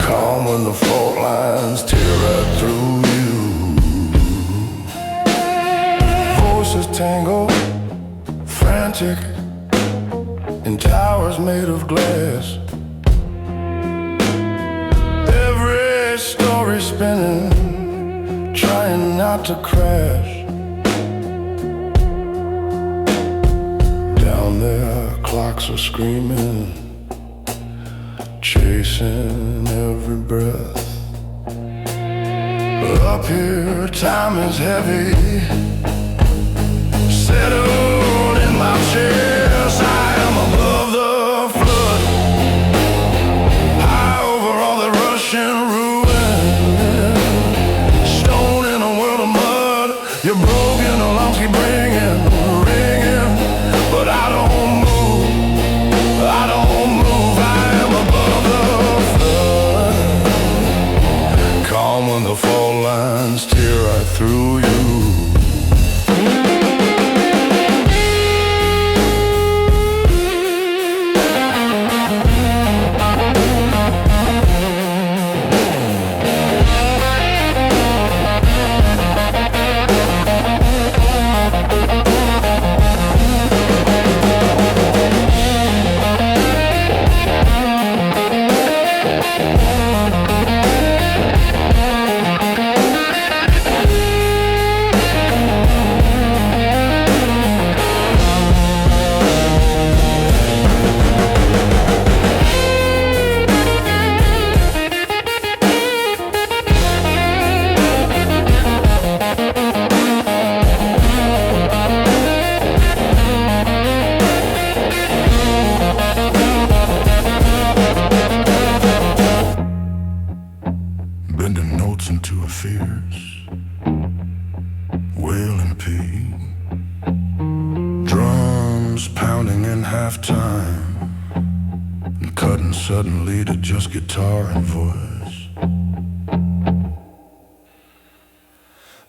calm when the fault lines tear right through you. Voices tangle, frantic, in towers made of glass. Every story spinning, trying not to crash. Down there, clocks are screaming, chasing every breath. Up here, time is heavy, settled in my chest. I am above the flood, high over all the Russian ruin. Stone in a world of mud, you're broken, alarms keep ringing, ringing. But I don't move, I don't move. I am above the flood, calm when the fault lines tear right through you. Bending notes into a fierce wailing pain. Drums pounding in halftime and cutting suddenly to just guitar and voice.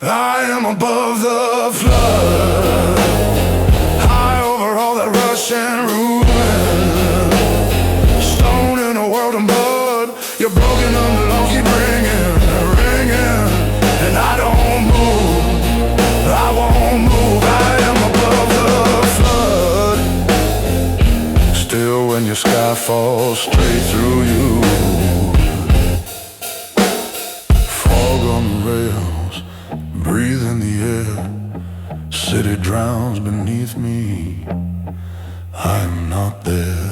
I am above the flood, high over all that rush and ruin. Stone in a world of mud, you're broken under laws keep ringing, ringing. And I don't move, I won't move. I am above the flood, still when your sky falls straight through you. Fog on the rails, breathe in the air. City drowns beneath me, I'm not there.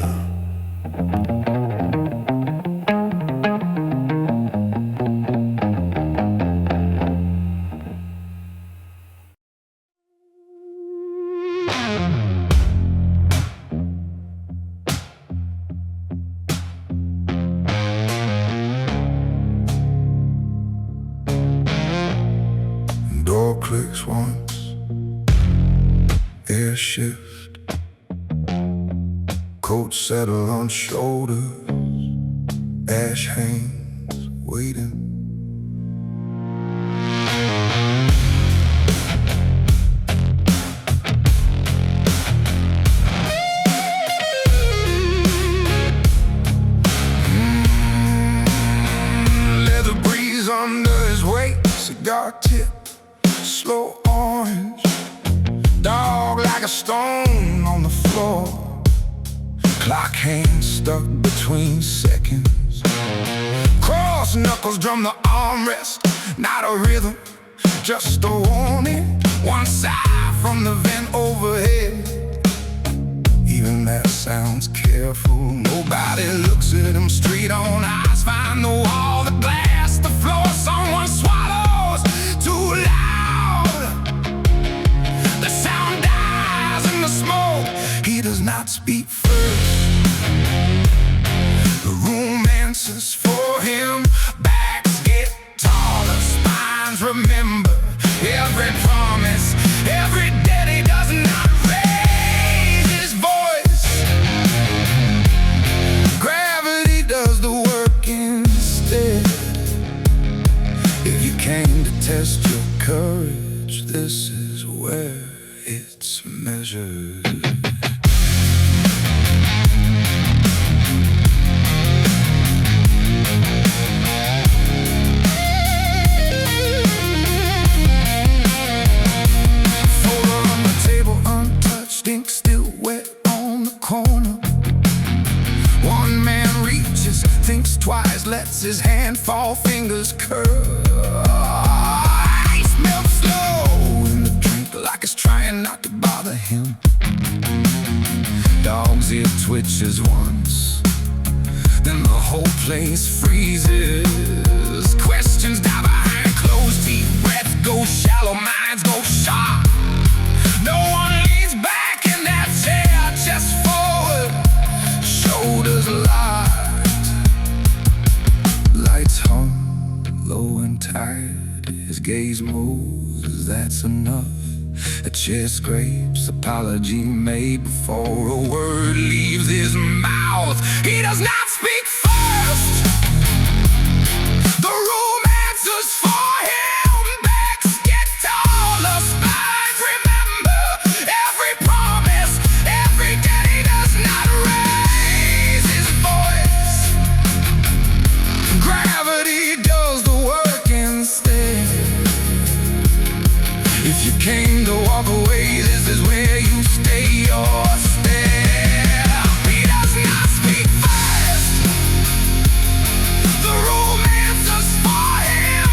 Door clicks once, air shift, coat settle on shoulders, ash hangs waiting. cigar tip, slow orange. Dog like a stone on the floor. Clock hand stuck between seconds. Cross knuckles drum the armrest. Not a rhythm, just a warning. One sigh from the vent overhead. Even that sounds careful. Nobody looks at him straight on. Eyes find the wall, the glass, the floor. Someone swallows too loud. The sound dies in the smoke. He does not speak first. The room answers for him. Backs get taller, spines remember every promise, every debt he does not raise his voice. Gravity does the work instead. If you came to test your courage, this is where it's measured. Ink still wet on the corner. One man reaches, thinks twice, lets his hand fall, fingers curl. Ice melts slow in the drink like it's trying not to bother him. Dog's ear twitches once, then the whole place freezes. Questions die behind closed teeth, breath goes shallow, minds go sharp. No one leans back in that chair, chest forward, shoulders locked. Lights hung, low and tired, his gaze moves, that's enough. A chair scrapes, apology made before a word leaves his mouth. He does not speak first. The room answers for him. Backs get taller, spines remember every promise, every day he does not raise his voice. Gravity does the work instead. If you came to walk away, this is where you stay or stare. He does not speak first. The room answers for him.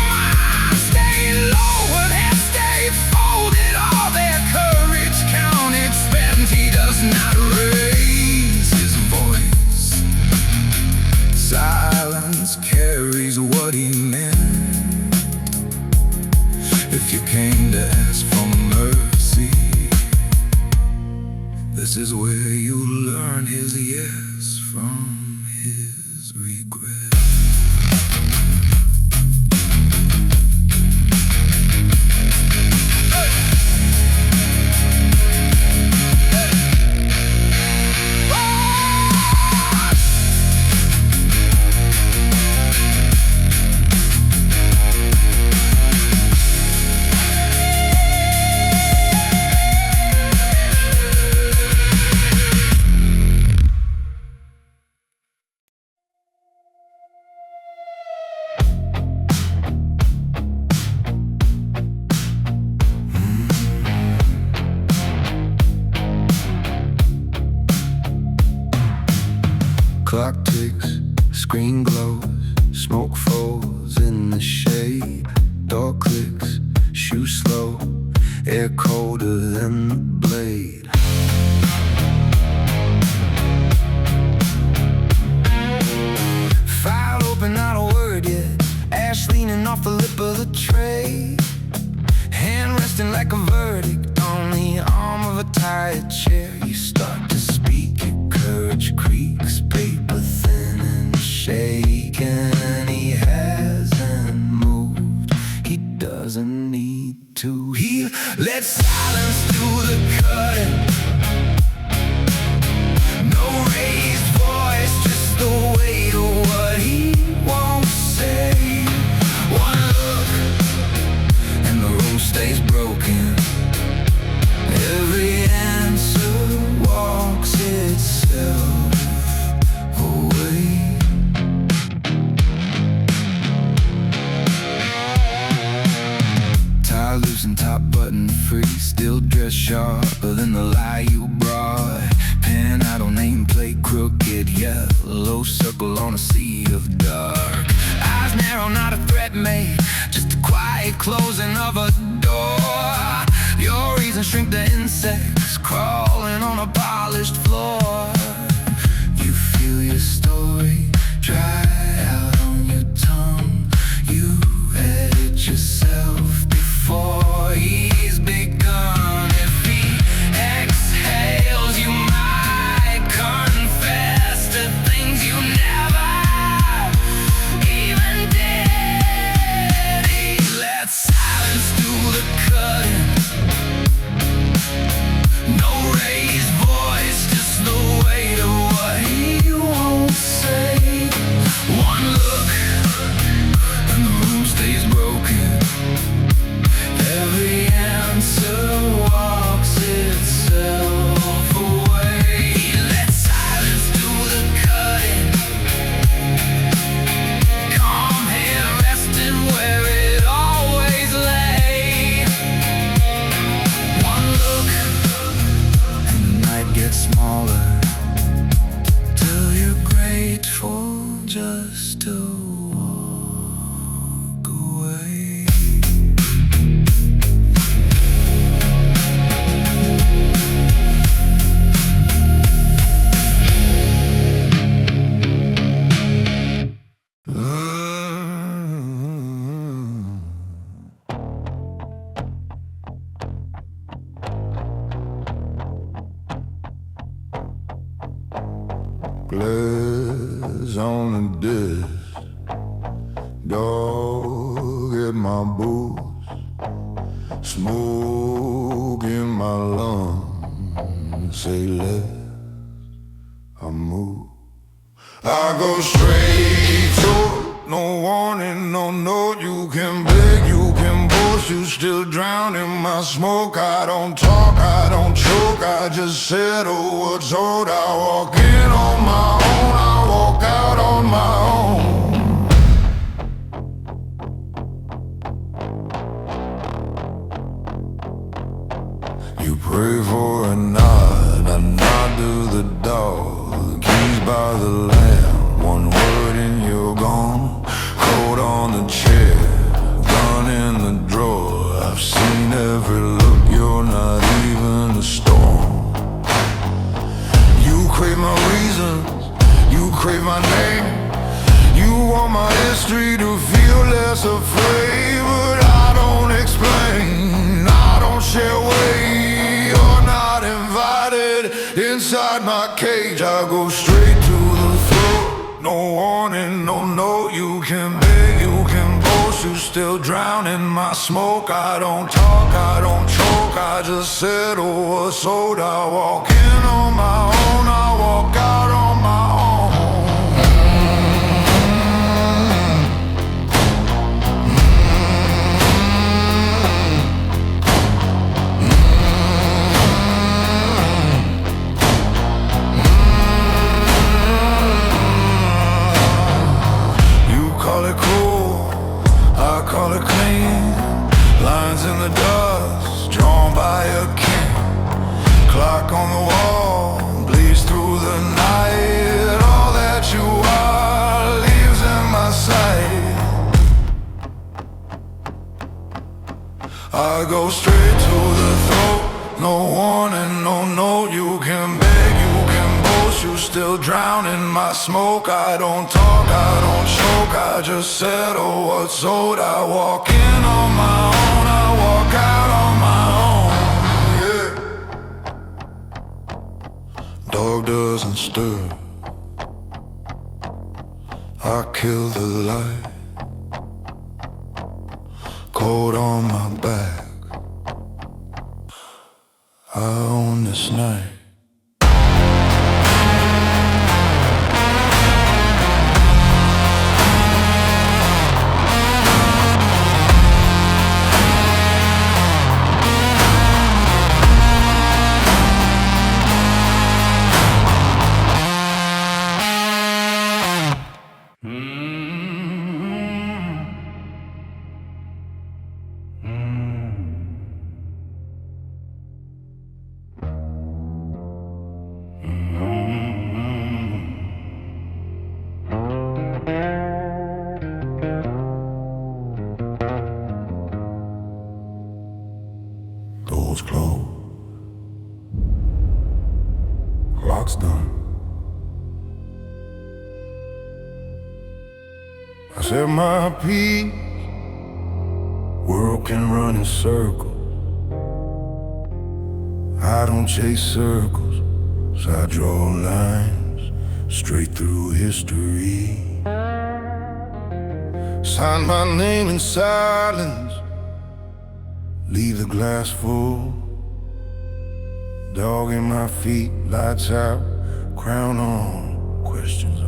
Stay lowered, head stay folded, all their courage counted, spent. He does not raise his voice. Silence carries what he meant. If you came to ask for mercy, this is where you learn his yes from his regret. Clock ticks, screen glows, smoke folds in the shade. Door clicks, shoe slow, air colder than the blade. File open, not a word yet. Ash leaning off the lip of the tray. Hand resting like a verdict on the arm of a tired chair. You start to speak, your courage creaks, paper thin and shaken. He hasn't moved, he doesn't need to. He lets silence do the cutting. No raised voice, just the weight of what he won't say. One look and the room stays broken. Every answer walks itself away. just sharper than the lie you brought. Pen out on nameplate, crooked yellow circle on a sea of dark. Eyes narrow, not a threat, mate, just a quiet closing of a door. Your reason shrink the insects crawling on a polished floor. You feel your story dry out on your tongue. You edit yourself before he's begun. If he exhales, you might confess to things you never even did. He lets silence do the cutting. No raised voice, just the weight of what he won't say. One look and the room stays broken. Every answer walks itself away. He lets silence do the cutting. Calm here, resting where it always lay. One look and the night gets smaller, till you're grateful just to walk away. Glass on the desk, dog at my boots, smoke in my lungs, say less, I move. I go straight to it, no warning, no note. You can beg, you can boast, you still drown in my smoke. I don't talk, I don't choke, I just settle what's owed. I walk in on my own, I walk out on my own. You pray for a nod, I nod to the dog. Keys by the lamp, one word and you're gone. Coat on the chair, gun in the drawer. I've seen every look, you're not even a storm. You crave my reasons, you crave my name. You want my history to feel less afraid. But I don't explain, I don't share weight. You're not invited inside my cage. I go straight to the throat, no warning, no note. You can beg, you can boast, you still drown in my smoke. I don't talk, I don't choke, I just settle what's owed. I walk in on my own, I walk out on my own. I call it clean. Lines in the dust, drawn by a king. Clock on the wall, bleeds through the night. All that you are leaves in my sight. I go straight to the throat, no warning, no note. You can beg, you can boast, you still drown in my smoke. I don't talk, I don't choke, I just settle what's owed. I walk in on my own, I walk out on my own. Yeah. Dog doesn't stir, I kill the light. Cold on my back, I own this night. Set my peace, world can run in circles. I don't chase circles, so I draw lines straight through history. Sign my name in silence, leave the glass full. Dog in my feet, lights out, crown on, questions all.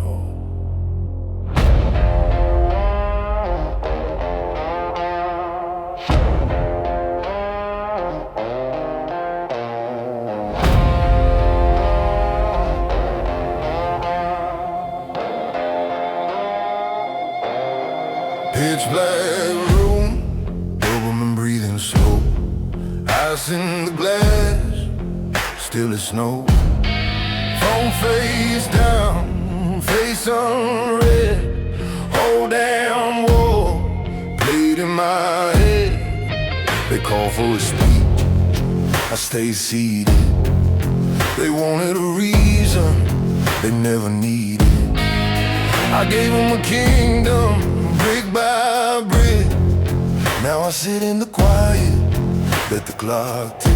Pitch black room, Doberman breathing slow. Ice in the glass, still it snows. Phone face down, face unread. Whole damn wall played in my head. They call for a speech, I stay seated. They wanted a reason, they never needed. I gave them a kingdom, brick by brick. Now I sit in the quiet, let the clock tick.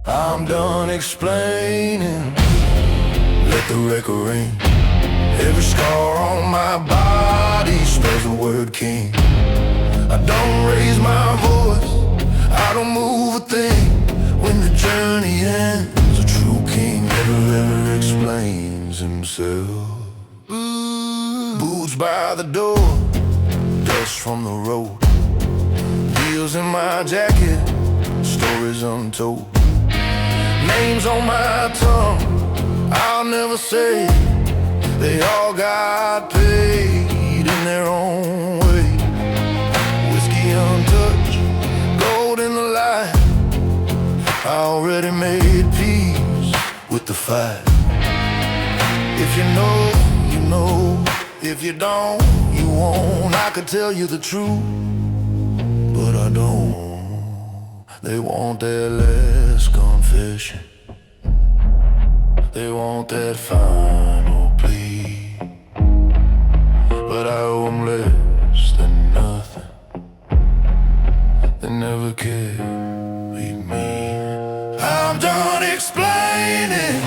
I'm done explaining, let the record ring. Every scar on my body spells the word king. I don't raise my voice, I don't move a thing. When the journey ends, a true king never ever explains himself. Boots by the door, dust from the road. Deals in my jacket, stories untold. Names on my tongue, I'll never say. They all got paid in their own way. Whiskey untouched, gold in the light. I already made peace with the fight. If you know, you know. If you don't, you won't. I could tell you the truth, but I don't. They want that last confession, they want that final plea, but I owe them less than nothing. They never carried me. I'm done explaining,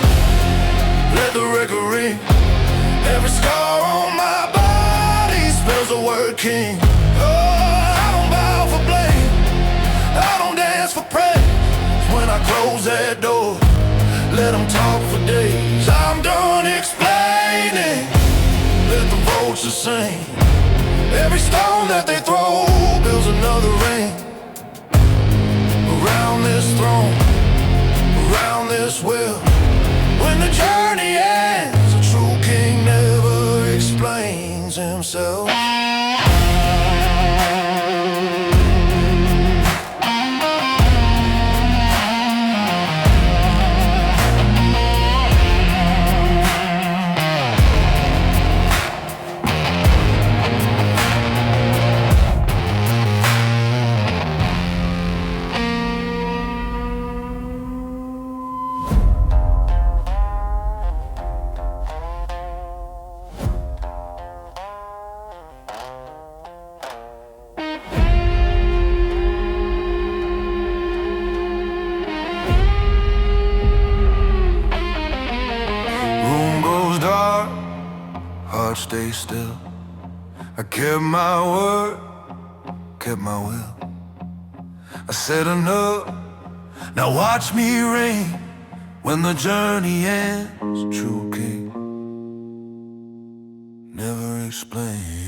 let the record ring. Every scar on my body spells the word king. Oh, I don't bow for blame, I don't dance for praise. When I close that door, let them talk for days. I'm done explaining, let the vultures sing. Every stone that they throw builds another ring. Around this throne, around this will. When the journey ends, a true king never explains himself. Heart stay still. I kept my word, kept my will. I said enough, now watch me reign. When the journey ends, true king never explains.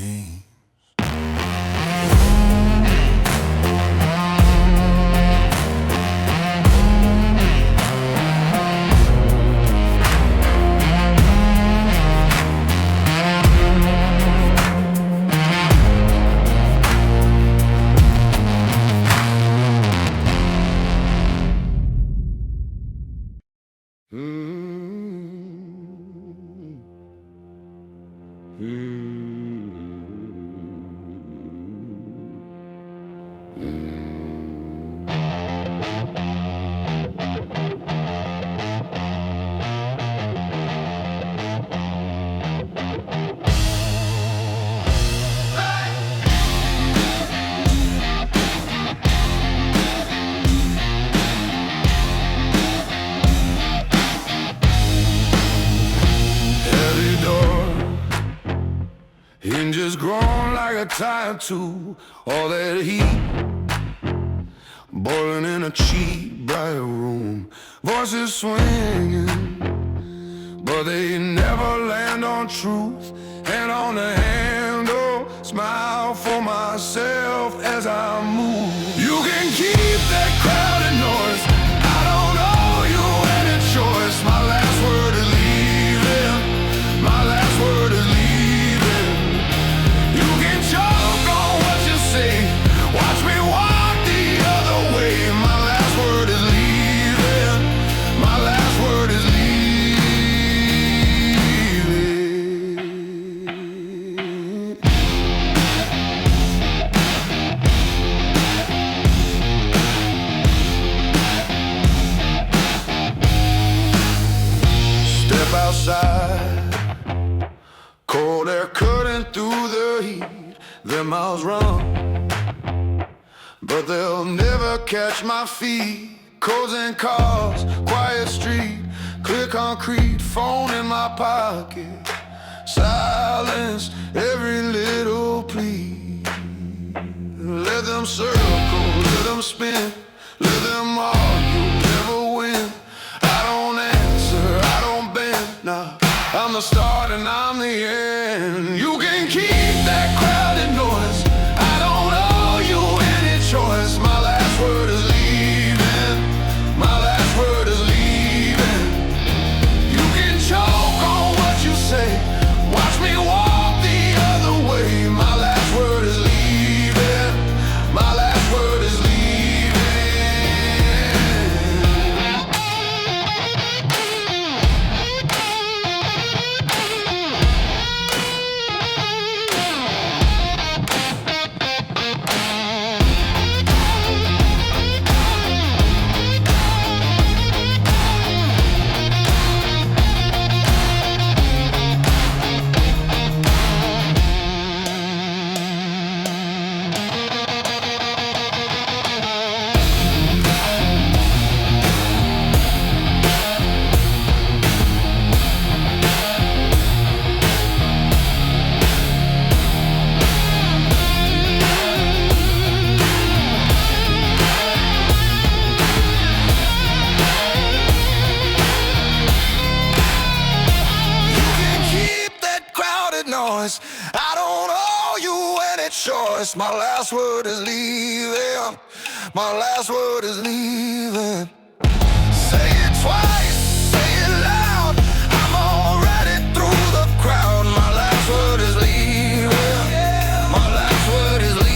is growing like a tattoo. All that heat boiling in a cheap, bright room. Voices swinging, but they never land on truth. Hand on the handle, smile for myself as I move. You can keep that crowded noise. I don't owe you any choice. My last word is leaving. My last word is leaving. You can choke on what you say. Watch me walk the other way. My last word is leaving. My last word is leaving. Step outside, cold air cutting through the heat. Their mouths run, but they'll never catch my feet. Codes and cars, quiet street, clear concrete, phone in my pocket. Silence, every little plea. Let them circle, let them spin, let them argue, never win. I don't answer, I don't bend, nah. I'm the start and I'm the end. You can keep that crowded noise. I don't owe you any choice. My last word is leaving. My last word is leaving. You can choke on what you say. Watch me walk the other way. My last word is leaving. My last word is leaving. Noise. I don't owe you any choice. My last word is leaving. My last word is leaving. Say it twice, say it loud. I'm already through the crowd. My last word is leaving. My last word is leaving.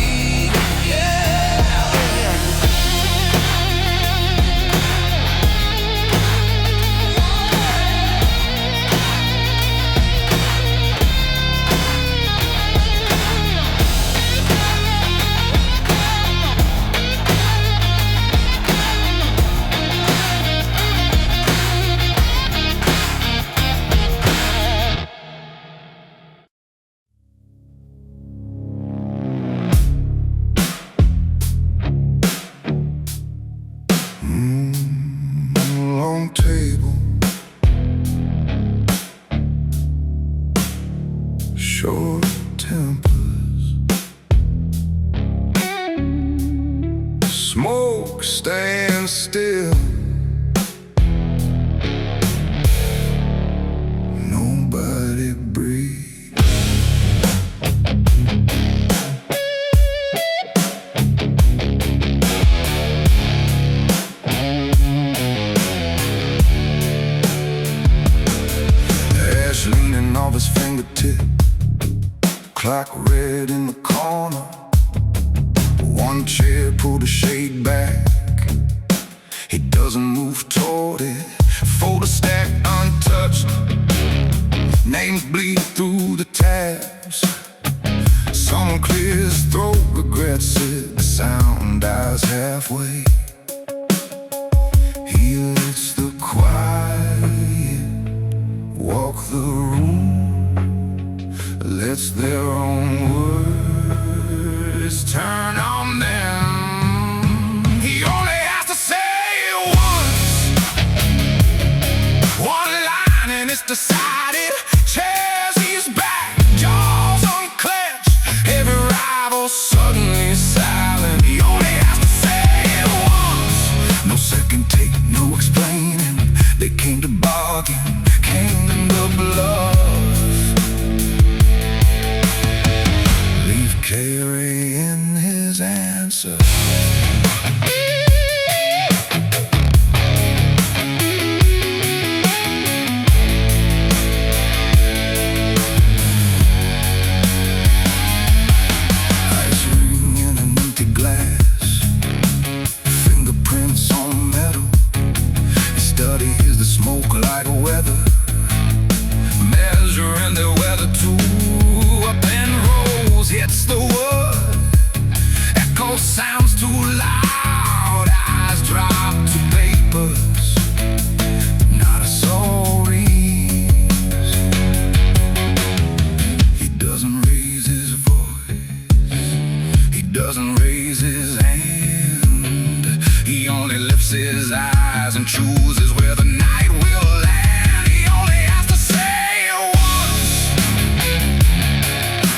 Long table, short tempers, smoke stand still. Nobody breathes. Leaning off his fingertip, clock red in the corner. One chair pulled a shade back. He doesn't move toward it. Folder stack untouched, names bleed through the tabs. Someone clears his throat, regrets it. The sound dies halfway. He lets the quiet walk the room, lets their own words turn on them. He only has to say one line and it's decided. Chairs he's back, jaws unclenched, answer. Ice ring in an empty glass, fingerprints on metal. His study is the smoke like weather, measuring the weather too. A pen rolls, hits the wood, echo sounds too loud. Eyes drop to papers, not a soul reads. He doesn't raise his voice, he doesn't raise his hand. He only lifts his eyes and chooses where the night will land. He only has to say once,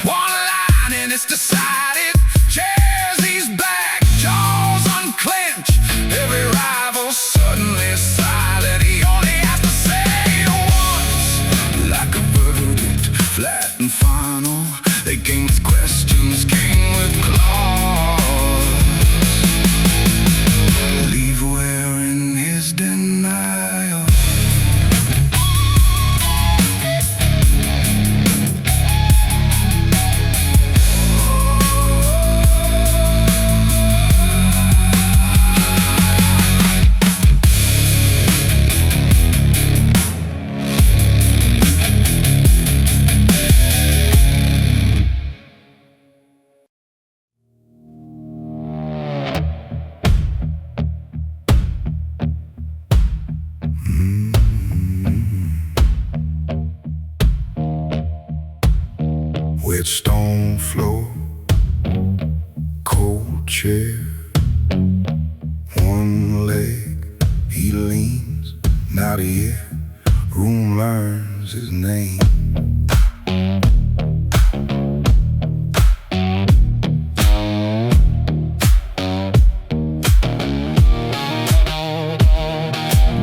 one line and it's decided. Chairs he's back, jaws unclench, every rival suddenly silent. He only has to say once, like a verdict, flat and final. They came with questions, came with claws. Leave wearing his denial. Wet stone floor, cold chair, one leg, he leans, not yet, room learns his name.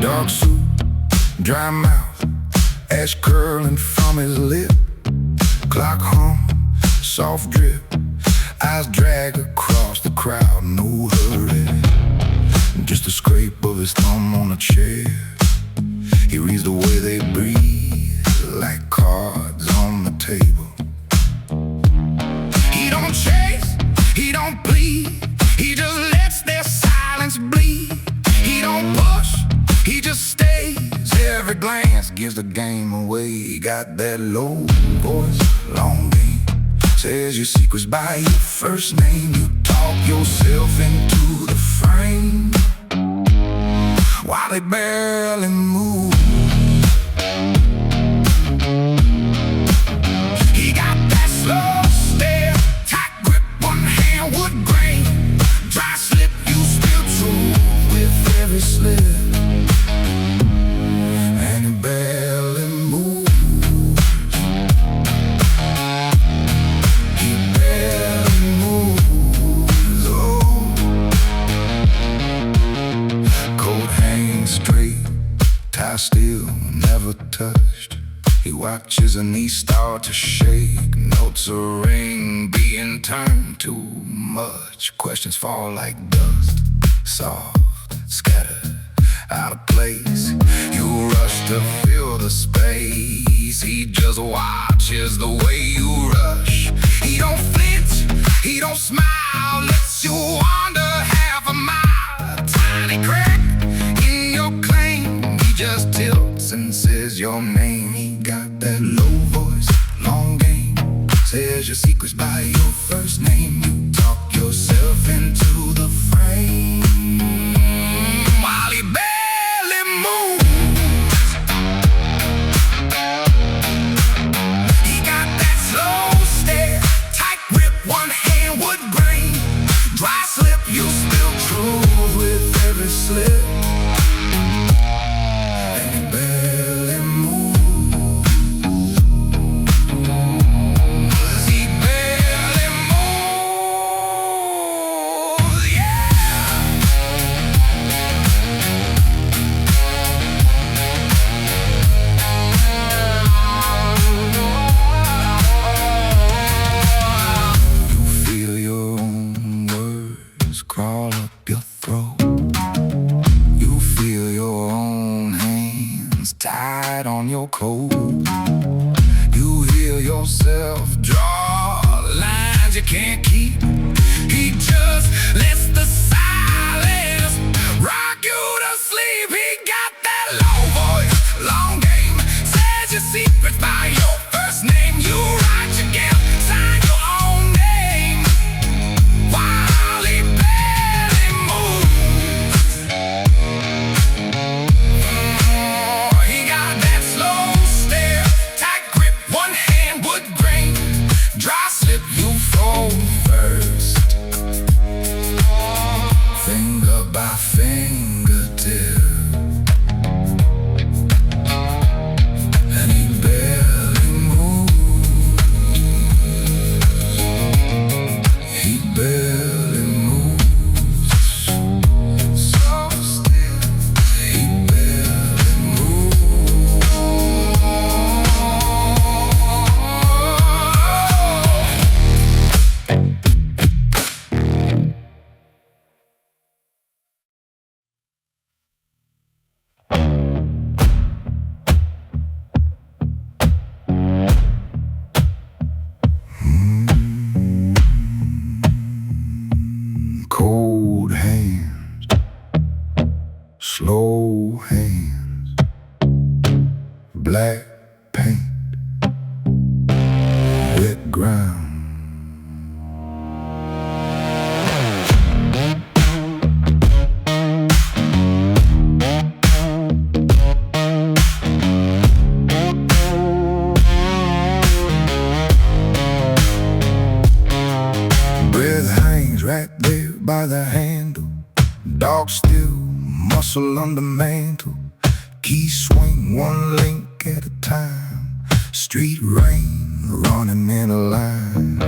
Dark suit, dry mouth, ash curling from his lip. Clock hum, soft drip, eyes drag across the crowd, no hurry. Just a scrape of his thumb on a chair. He reads the way they breathe, like cards on the table. He don't chase, he don't plead, he just lets their silence bleed. He don't push, he just stays. Every glance gives the game away. He got that low voice, long game. Says your secrets by your first name. You talk yourself into the frame while they barely move. He got that slow stare, tight grip, one hand wood grain. Dry slip, you spill truth with every slip. And he barely moves. He barely moves. Oh, coat hangs straight, tie still, never touched. He watches and he start to shake. Notes a ring, being turned too much. Questions fall like dust, soft, scattered, out of place. You rush to fill the space. He just watches the way you rush. He don't flinch, he don't smile, lets you wander half a mile. A tiny crack in your claim. He just tilts and says your name. He got that low voice, long game. Says your secrets by your first name. You talk yourself into the frame while he barely moves. He got that slow stare, tight grip, one hand wood grain. Dry slip, you spill truth with every slip. And he barely moves. He barely moves, yeah. Draw lines you can't keep. He just lets the silence rock you to sleep. He got that low voice, long game. Says your secrets by your first name. You write your guilt, sign your own name, while he barely moves. He got that slow stare, tight grip, one hand would grain. Dry slip, you fall first, finger by fingertip. And he barely moves. He barely moves. So still, he barely moves. Cold hands, slow hands, black paint, wet ground. Breath hangs right there by the handle. Dog still, muscle under mantle. Key swing, one link at a time. Street rain, running in a line.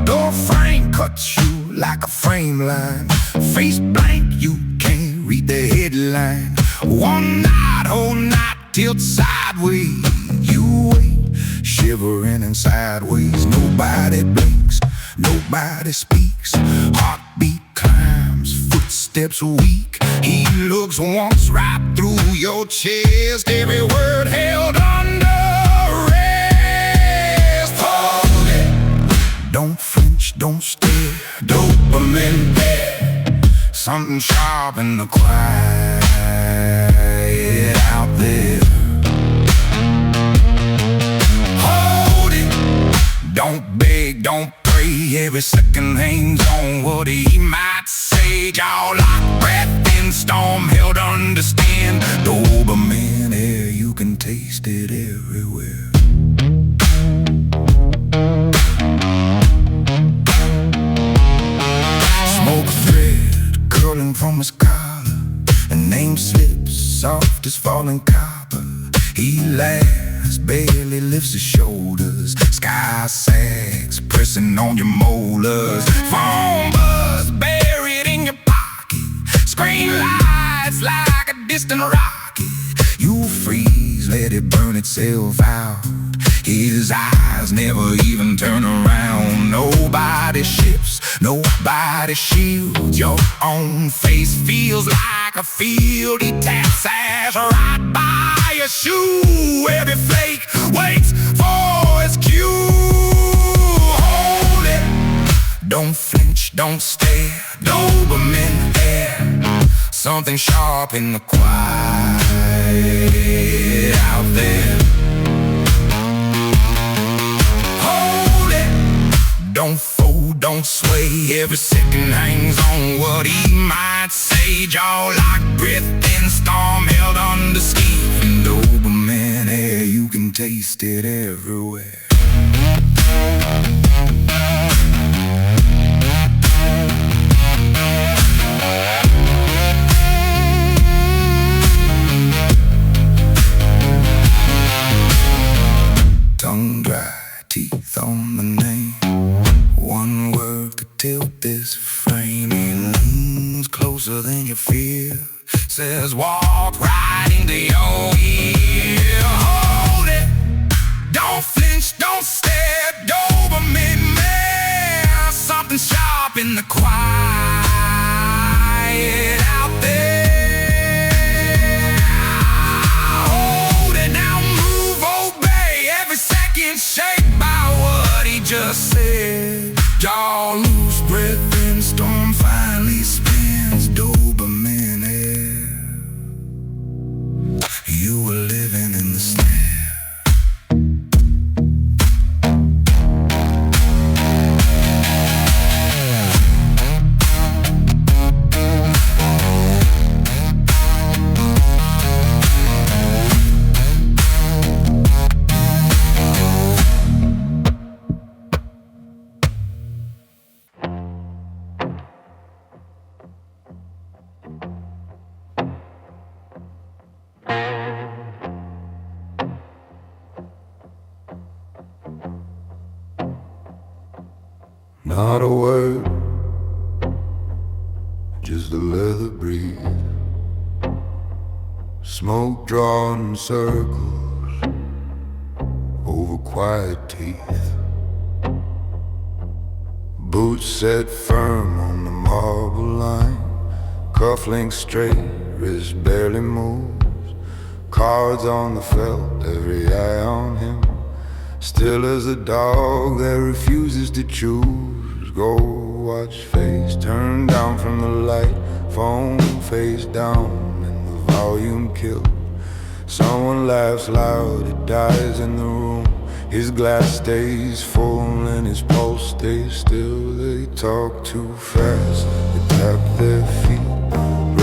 Door frame cuts you like a frame line. Face blank, you can't read the headline. One night, whole night, tilt sideways. You wait, shivering and sideways. Nobody blinks, nobody speaks. Heartbeat climbs, footsteps weak. He looks once right through your chest. Every word held under arrest. Hold it, don't flinch, don't stare. Dopamine there, something sharp in the quiet out there. Hold it, don't beg, don't pray. Every second hangs on what he might say. Jaw lock, breath in storm, held understand. Doberman air, you can taste it everywhere. Smoke thread curling from his collar, a name slips soft as falling copper. He laughs, barely lifts his shoulders. Sky sags, pressing on your molars. Phone buzz buried in your pocket. Screen lights like a distant rocket. You freeze, let it burn itself out. His eyes never even turn around. Nobody ships, nobody shields. Your own face feels like a field. He taps ass right by your shoe. Every flake waits for his cue. Hold it, don't flinch, don't stare. Doberman air, something sharp in the quiet out there. Hold it, don't fold, don't sway. Every second hangs on what he might say. Jaw lock, breath in storm, held under steam. Doberman air, you can taste it everywhere. Tongue dry, teeth on the name. One word could tilt this frame. He leans closer than you fear. Says walk right into your ear. Hold it, don't flinch, don't stare. Doberman man, something sharp in the quiet out there. Hold it, now move, obey. Every second shaped by what he just just said, y'all lose breath and storm finally spins Doberman air. You were living in the snare. Not a word, just a leather breathe. Smoke drawn in circles over quiet teeth. Boots set firm on the marble line. Cufflinks straight, wrist barely moves. Cards on the felt, every eye on him. Still as a dog that refuses to choose. Go watch face turn down from the light. Phone face down and the volume killed. Someone laughs loud, it dies in the room. His glass stays full and his pulse stays still. They talk too fast, they tap their feet.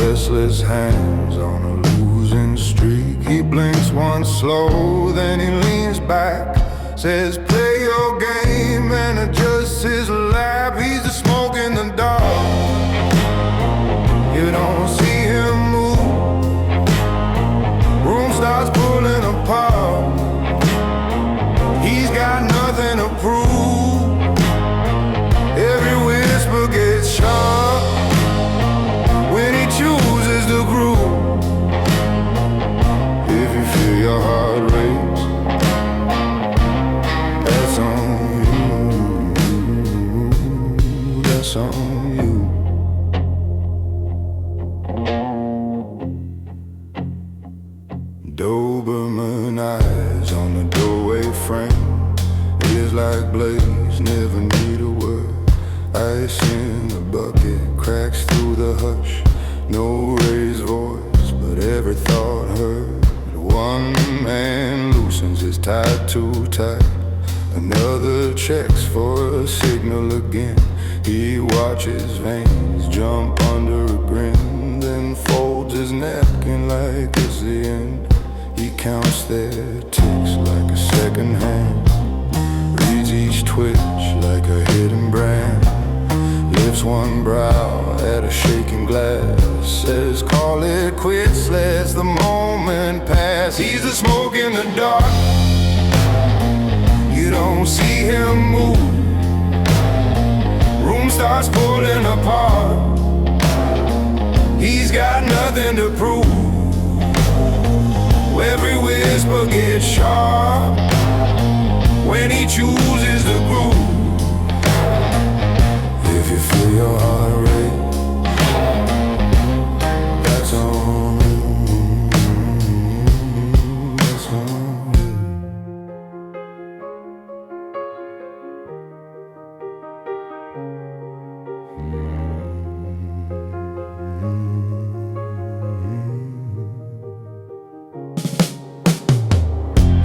Restless hands on a losing streak. He blinks once slow, then he leans back. Says play your game and adjusts his lap. He's the smoke in the dark. You don't see him move. Room starts pulling apart. He's got nothing to prove. Every whisper gets sharp when he chooses to groove. If you feel your heart race, that's on you, that's on you. Doberman eyes on the doorway frame. Ears like blades, never need a word. Ice in the bucket, cracks through the hush. No raised voice, but every thought heard. One man loosens his tie too tight. Another checks for a signal again. He watches veins jump under a grin, then folds his napkin like it's the end. He counts their ticks like a second hand. Reads each twitch like a hidden brand. Lifts one brow at a shaking glass. Says call it quits, lets the moment pass. He's the smoke in the dark. You don't see him move. Room starts pulling apart. He's got nothing to prove. Every whisper gets sharp when he chooses to groove. If you feel your heart rate, that's on you, that's on you.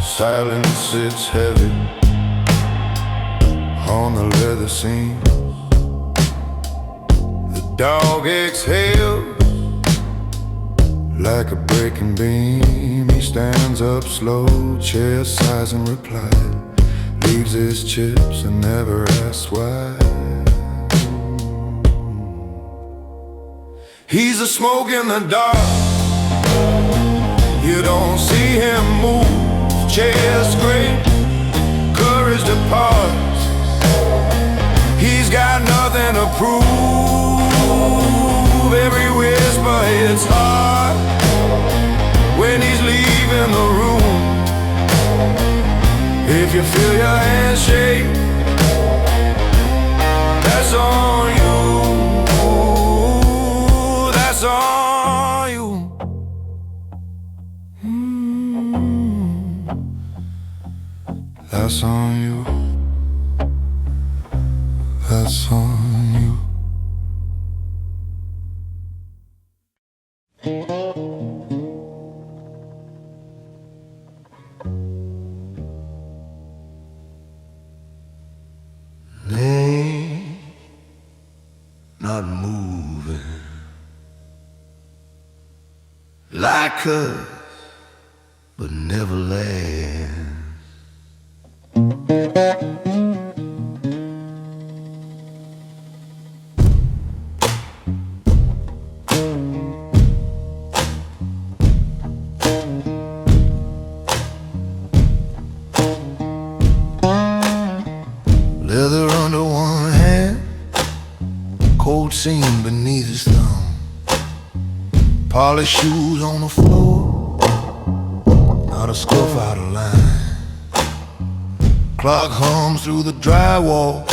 Silence sits heavy on the leather seam. The dog exhales like a breaking beam. He stands up slow, chest sighs and reply. Leaves his chips and never asks why. He's a smoke in the dark. You don't see him move. Chest great, courage departs. He's got nothing to prove. Every whisper hits hard when he's leaving the room. If you feel your hand shake, that's on you, that's on you. That's on you. that's on you. They not moving like us, but never land. Leather under one hand, cold seam beneath his thumb, polished shoes on the floor, not a scuff out of line. Clock hums through the drywall,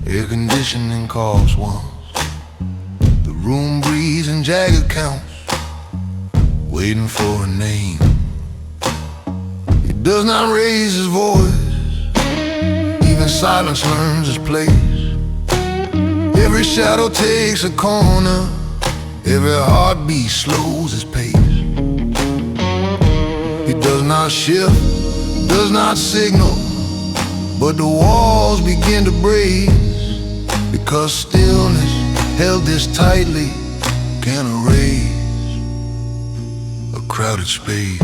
air conditioning coughs once. The room breathes in jagged counts, waiting for a name. He does not raise his voice, even silence learns its place. Every shadow takes a corner, every heartbeat slows its pace. He does not shift, does not signal, but the walls begin to break, because stillness held this tightly can erase a crowded space.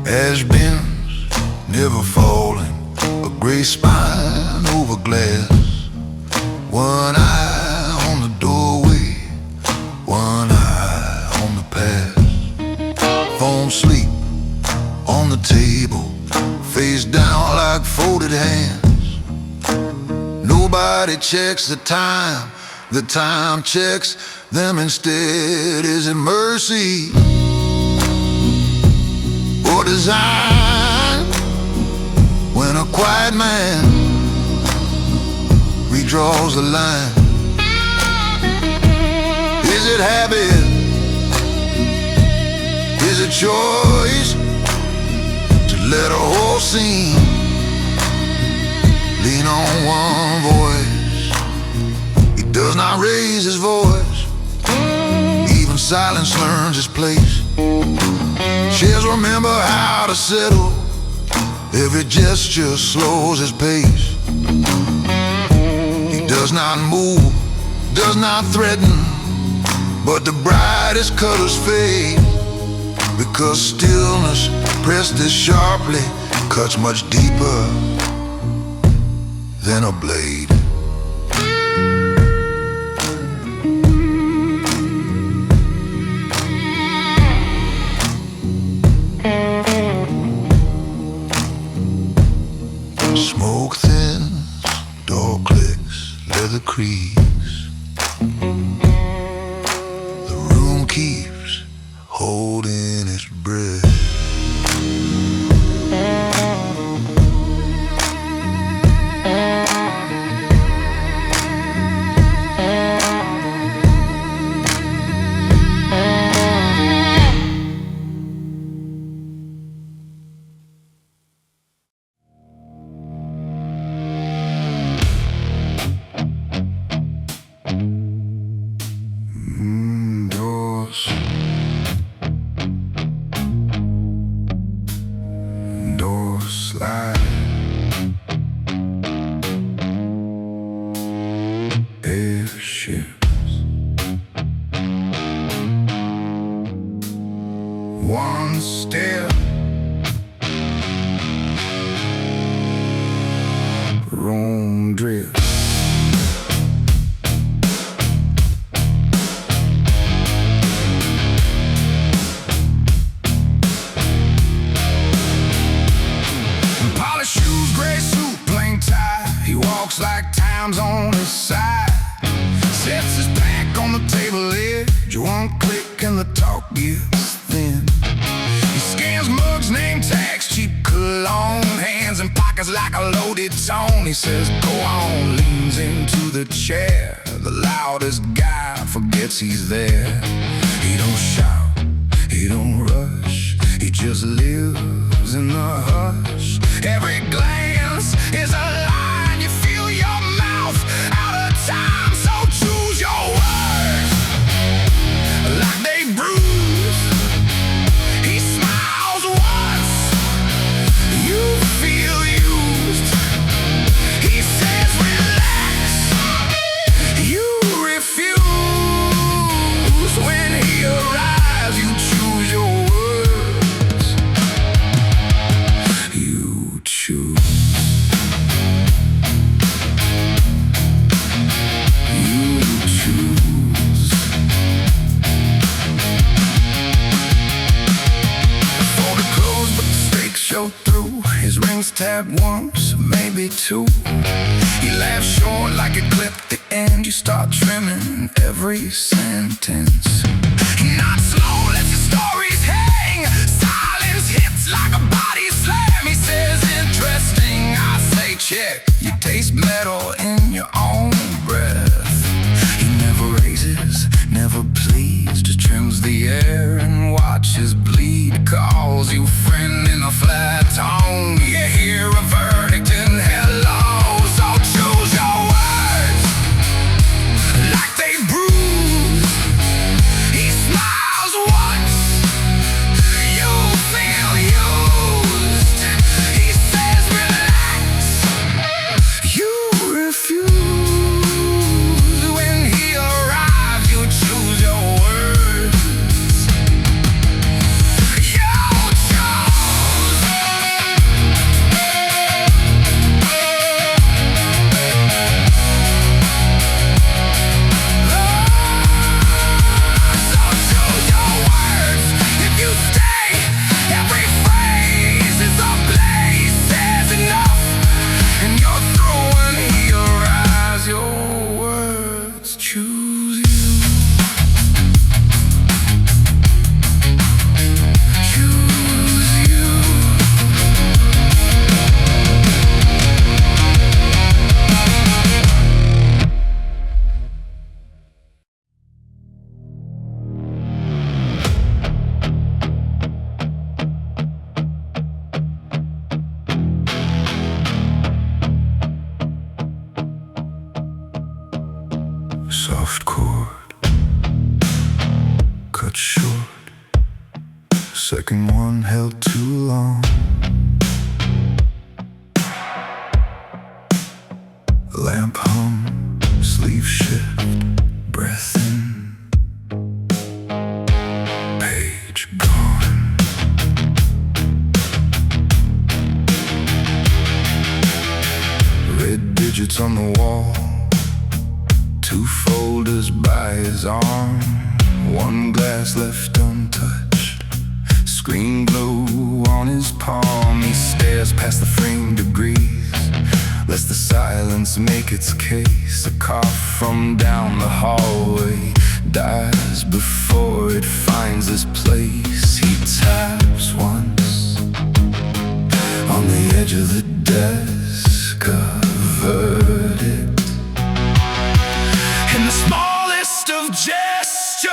Ash bends, never falling, a gray spine over glass. One eye on the doorway, one eye on the past. Phone sleep on the table, face down like folded hands. Nobody checks the time checks them instead. Is it mercy or design when a quiet man redraws the line? Is it habit? Is it choice to let a whole scene lean on one voice? He does not raise his voice, even silence learns its place. Chairs remember how to settle, every gesture slows his pace. He does not move, does not threaten, but the brightest colors fade, because stillness pressed as sharply cuts much deeper than a blade. Smoke thins, door clicks, leather creaks. The room keeps holding its breath. Doors slide, air shifts. One step, room drifts. Shoes, gray suit, plain tie. He walks like time's on his side. Sets his back on the table edge. One click and the talk gets thin. He scans mugs, name tags, cheap cologne, hands in pockets like a loaded tone. He says, go on, leans into the chair. The loudest guy forgets he's there. He don't shout, he don't rush, he just lives in the hush. Every glance is a line, you feel your mouth out of time. So choose your words like they bruise. He smiles once, you feel used. He says relax, you refuse. When he arrives, you choose your words. You choose. You choose. For the clothes, but the stakes show through. His rings tapped once, maybe two. He laughs short like it clipped the end. You start trimming every sentence. Not slow, lets your stories hang. Silence hits like a body slam. He says interesting, I say check. You taste metal in your own breath. He never raises, never pleads, just trims the air and watches bleed. Calls you friend in a flat tone. You hear a verdict in hello. So choose your words like they bruise. He smiles once, you feel used. He says relax, you refuse. When he arrives, you choose your words. You chose. So choose your words. If you stay, every phrase is a play. He says enough, and you're through. When he arrives, your words choose you. Choose you. Soft chord, cut short. Second one held too long. Lamp hum, sleeve shift, breath in. Page gone. Red digits on the wall. Two folders by his arm. One glass left untouched. Screen glow on his palm. He stares past the frame degrees. Lets the silence make its case. A cough from down the hallway dies before it finds its place. He taps once on the edge of the desk. A verdict in the smallest of gestures.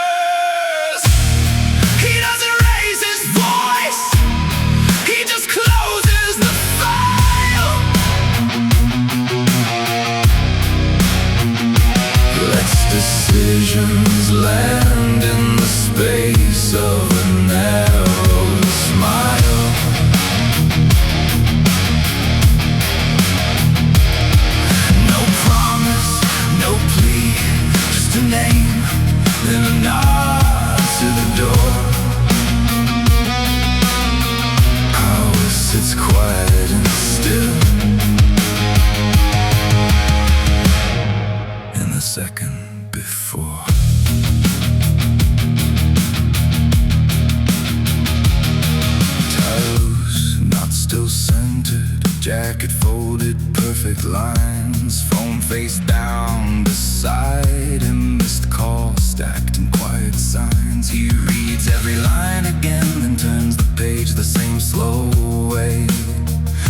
He doesn't raise his voice, he just closes the file. Lets decisions land in the space of a narrow smile. No promise, no plea, just a name, then a nod to the door. Power sits quiet and still in the second before. Tie loose, not still centered. Jacket folded, perfect lines. Phone face down beside him. Missed call stacked in quiet signs. He reads every line again, then turns the page the same slow way.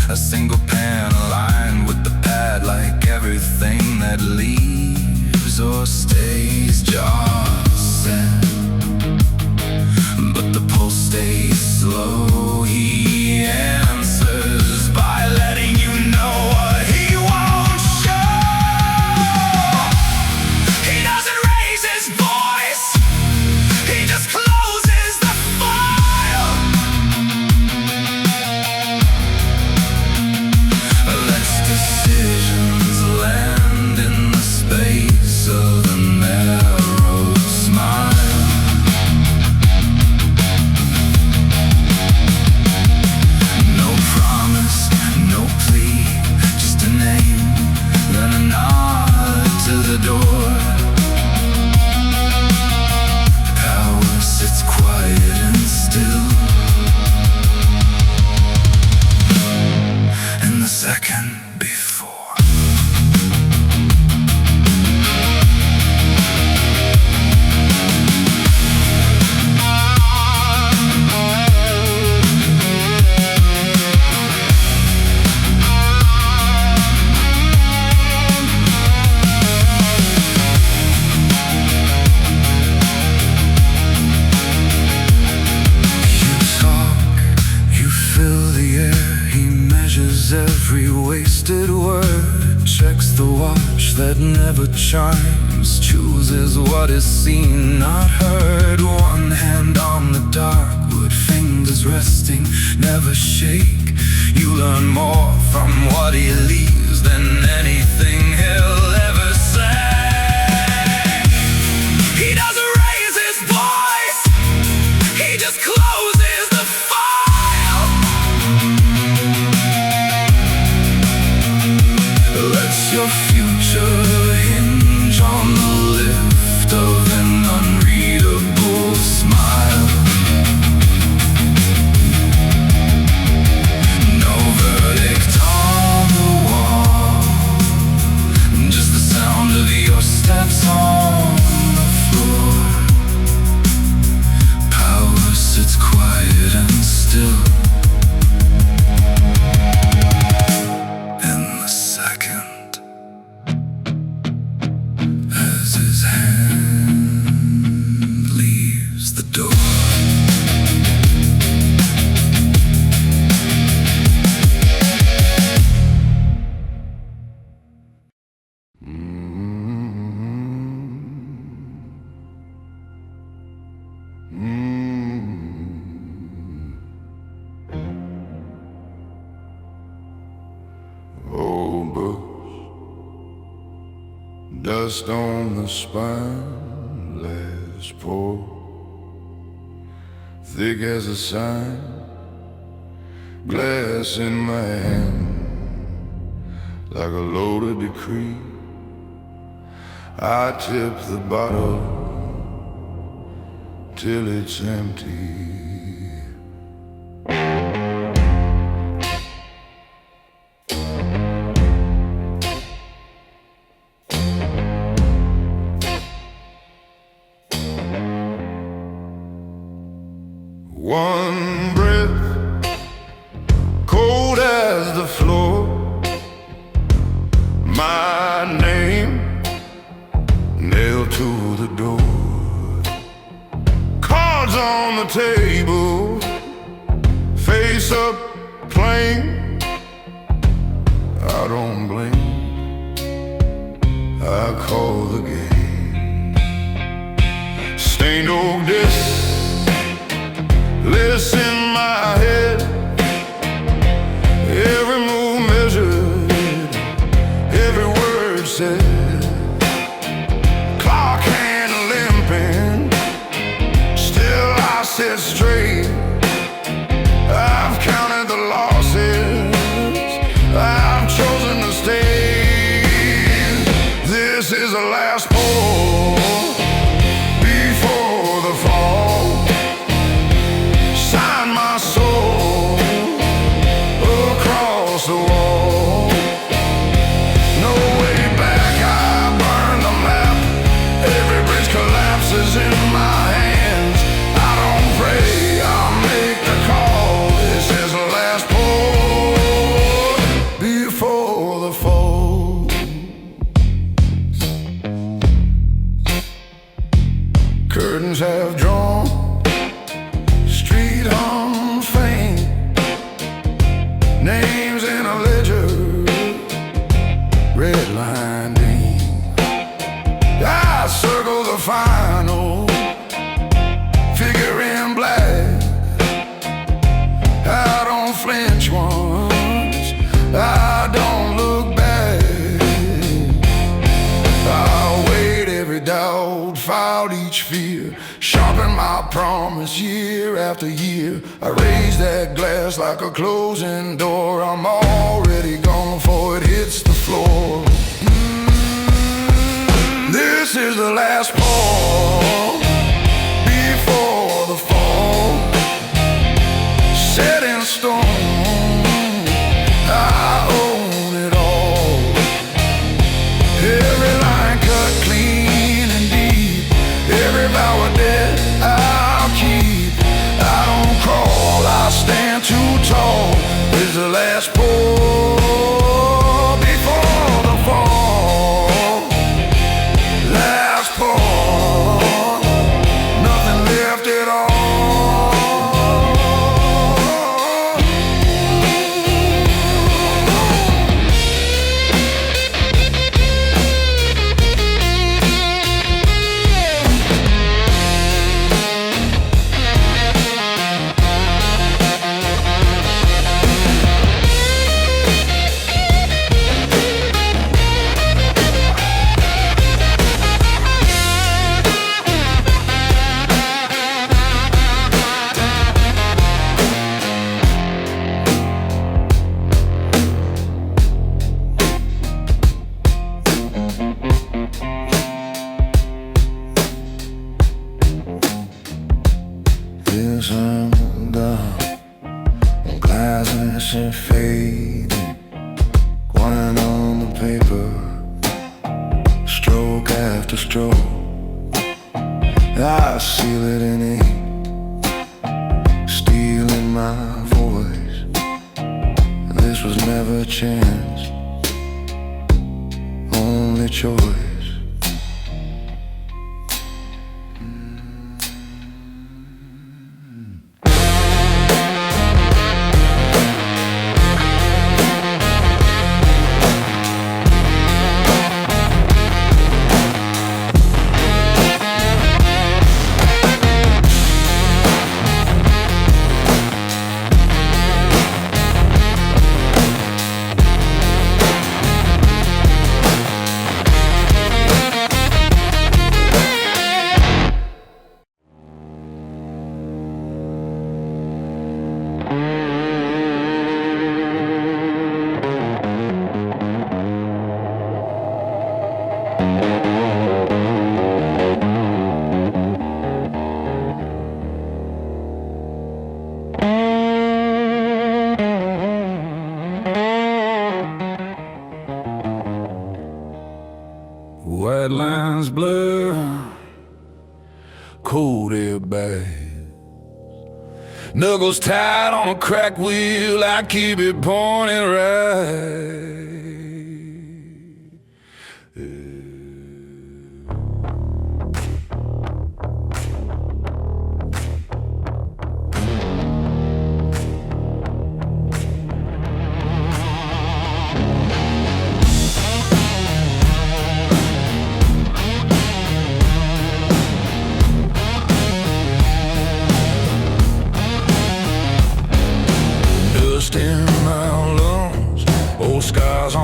A single pen aligned with the pad, like everything that leaves moves or stays jaw set, but the pulse stays slow. He answers by letting you know what he won't show. He doesn't raise his voice, he just closes the file. Lets decisions land in the space of a narrow smile. No promise, no plea, just a name, then a nod to the door. Power sits quiet and still. In the second before. Every wasted word, checks the watch that never chimes, chooses what is seen, not heard. One hand on the dark wood, fingers resting, never shake. You learn more from what he leaves than anything he'll ever say. He doesn't raise his voice, he just closes the file. Lets your future hinge on the lift of an unreadable smile. No verdict on the wall, just the sound of your steps on the floor. Power sits quiet and still. As his hand leaves the door. Old books, dust on the spine, last pour, thick as a sign, glass in my hand, like a loaded decree. I tip the bottle till it's empty. One breath, cold as the floor, my name nailed to the door. Cards on the table, face up plain. I don't blame, I call the game. Stained oak disc, lists in my head, every move measured, every word said. Clock hand limping, still I sit straight. I've counted the losses, I've chosen to stay. This is the last pour before the fall. Curtains have drawn, street hung fame, names in a ledger, red line ding. I circle the final figure in black. I don't flinch once, I don't look back. I weighed every doubt, filed each fear, sharpened my promise year after year. I raise that glass like a closing door. I'm already gone before it hits the floor. This is the last pour before the fall, set in stone. I own it all. Every line cut clean and deep, every vow of debt I'll keep. I don't crawl, I stand too tall. This is the last pour before the fall. Last pour, nothing left at all. Yes, I'm gone. Glasses are faded, quiet on the paper, stroke after stroke. I seal it in ink, stealing my voice. This was never a chance, only choice. White lines blur, cold air bags, knuckles tied on a cracked wheel. I keep it pointed right. In my lungs, old scars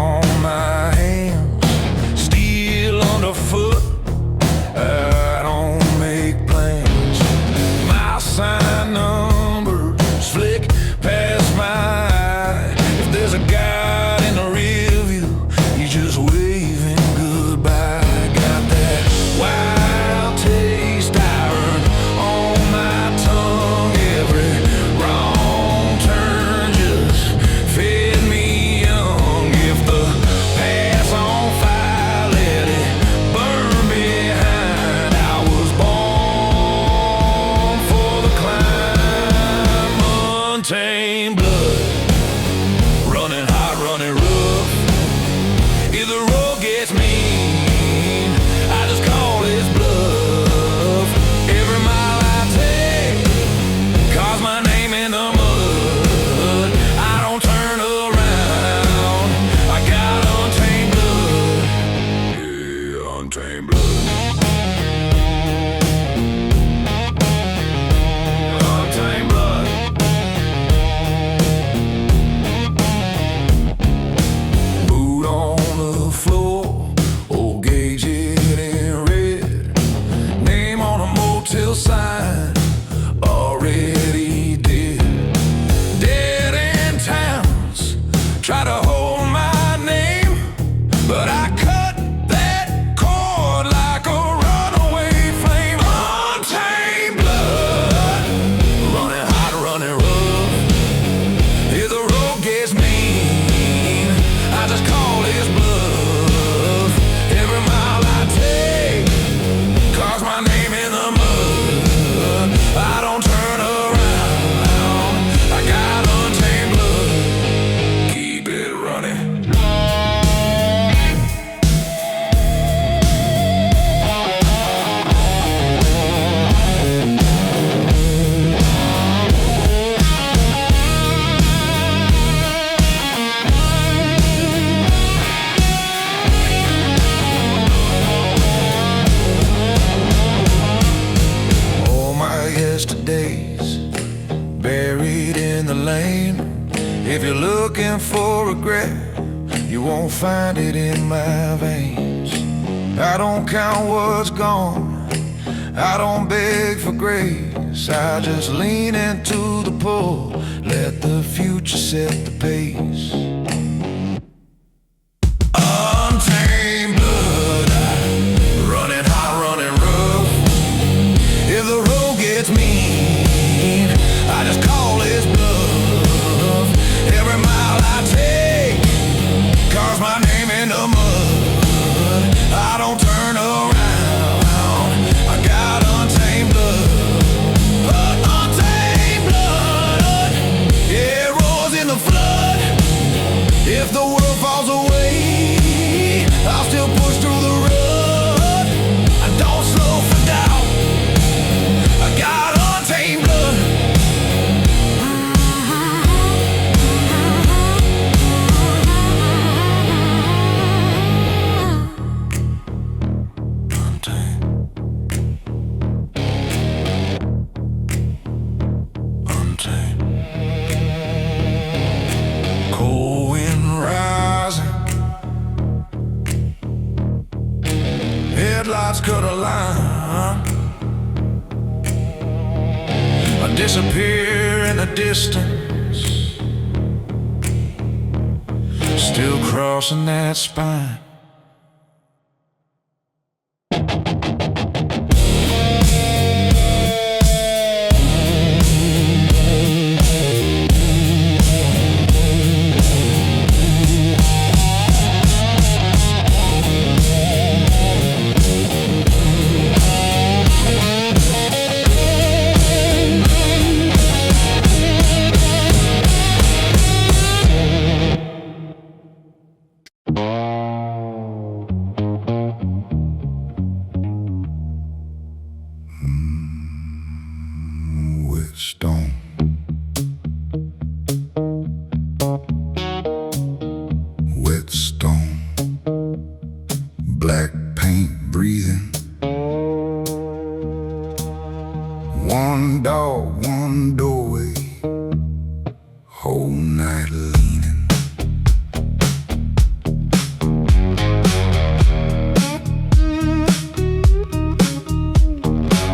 sign already did. Dead end towns try to hold my name, but I cut that cord like a runaway flame. Untamed blood, running hot, running rough. If the road gets mean, I just call his bluff. Every mile I take carves my name in the mud. I don't turn around, I got untamed blood. Keep it running. All my yesterdays buried in the lane. If you're looking for regret, you won't find it in my veins. I don't count what's gone, I don't beg for grace. I just lean into the pull, let the future set the pace. Untamed blood, running hot, running rough. If the road gets mean, I just call his bluff. Every mile I take carves my name in the mud. I don't turn around, I got untamed blood. Untamed blood, yeah, it roars in the flood. If the world falls away, I'll still push through the rut. I don't slow for doubt, I got untamed blood. Untamed. Cold wind rising, headlights cut a line. I disappear in the distance, still crossing that spine. Wet stone, wet stone, black paint breathing. One dog, one doorway, whole night leaning.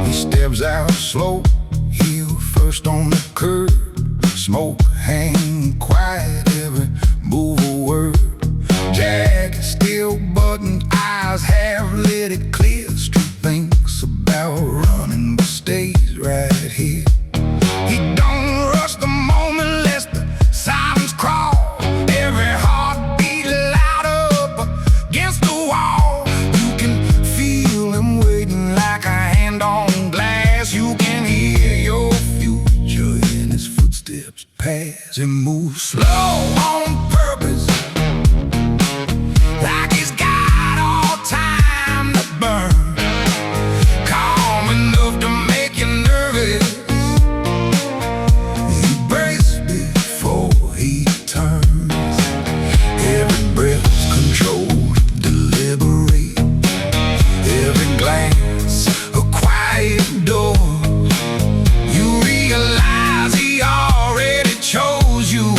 He steps out slow, heel first on the curb. Smoke hang quiet, every move a word. Jacket still buttoned, eyes half lit, it clear. Street thinks about running but stays right here. He don't rush the moment, lest the silence crawl. Every heartbeat loud up against the wall. You can feel him waiting like a hand on glass. You can hear your future in his footsteps pass. He moves slow on purpose, like he's got all time to burn. Calm enough to make you nervous. He breaks before he turns. Every breath's controlled, deliberate. Every glance a quiet door. You realize he already chose you.